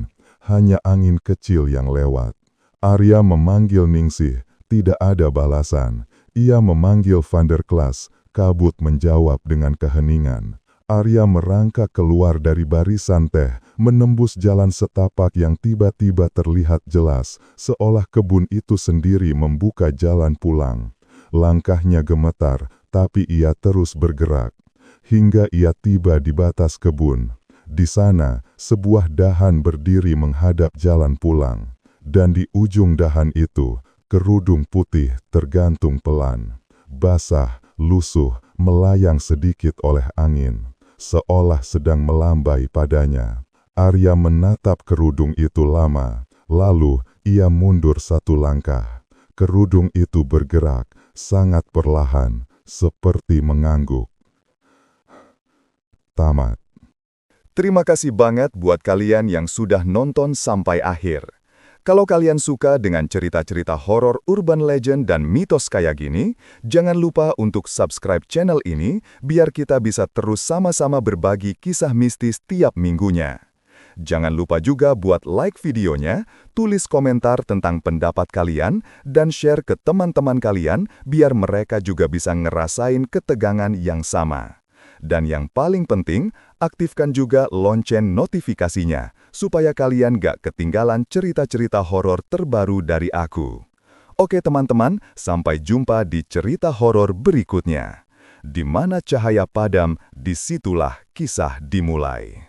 Hanya angin kecil yang lewat. Arya memanggil Ningsih, tidak ada balasan. Ia memanggil Vanderklas, kabut menjawab dengan keheningan. Arya merangkak keluar dari barisan teh, menembus jalan setapak yang tiba-tiba terlihat jelas, seolah kebun itu sendiri membuka jalan pulang. Langkahnya gemetar, tapi ia terus bergerak. Hingga ia tiba di batas kebun. Di sana, sebuah dahan berdiri menghadap jalan pulang. Dan di ujung dahan itu, kerudung putih tergantung pelan. Basah, lusuh, melayang sedikit oleh angin. Seolah sedang melambai padanya. Arya menatap kerudung itu lama, lalu ia mundur satu langkah. Kerudung itu bergerak, sangat perlahan, seperti mengangguk. Tamat. Terima kasih banget buat kalian yang sudah nonton sampai akhir. Kalau kalian suka dengan cerita-cerita horor urban legend dan mitos kayak gini, jangan lupa untuk subscribe channel ini biar kita bisa terus sama-sama berbagi kisah mistis tiap minggunya. Jangan lupa juga buat like videonya, tulis komentar tentang pendapat kalian, dan share ke teman-teman kalian biar mereka juga bisa ngerasain ketegangan yang sama. Dan yang paling penting, aktifkan juga lonceng notifikasinya, supaya kalian gak ketinggalan cerita-cerita horor terbaru dari aku. Oke teman-teman, sampai jumpa di cerita horor berikutnya. Di mana cahaya padam, disitulah kisah dimulai.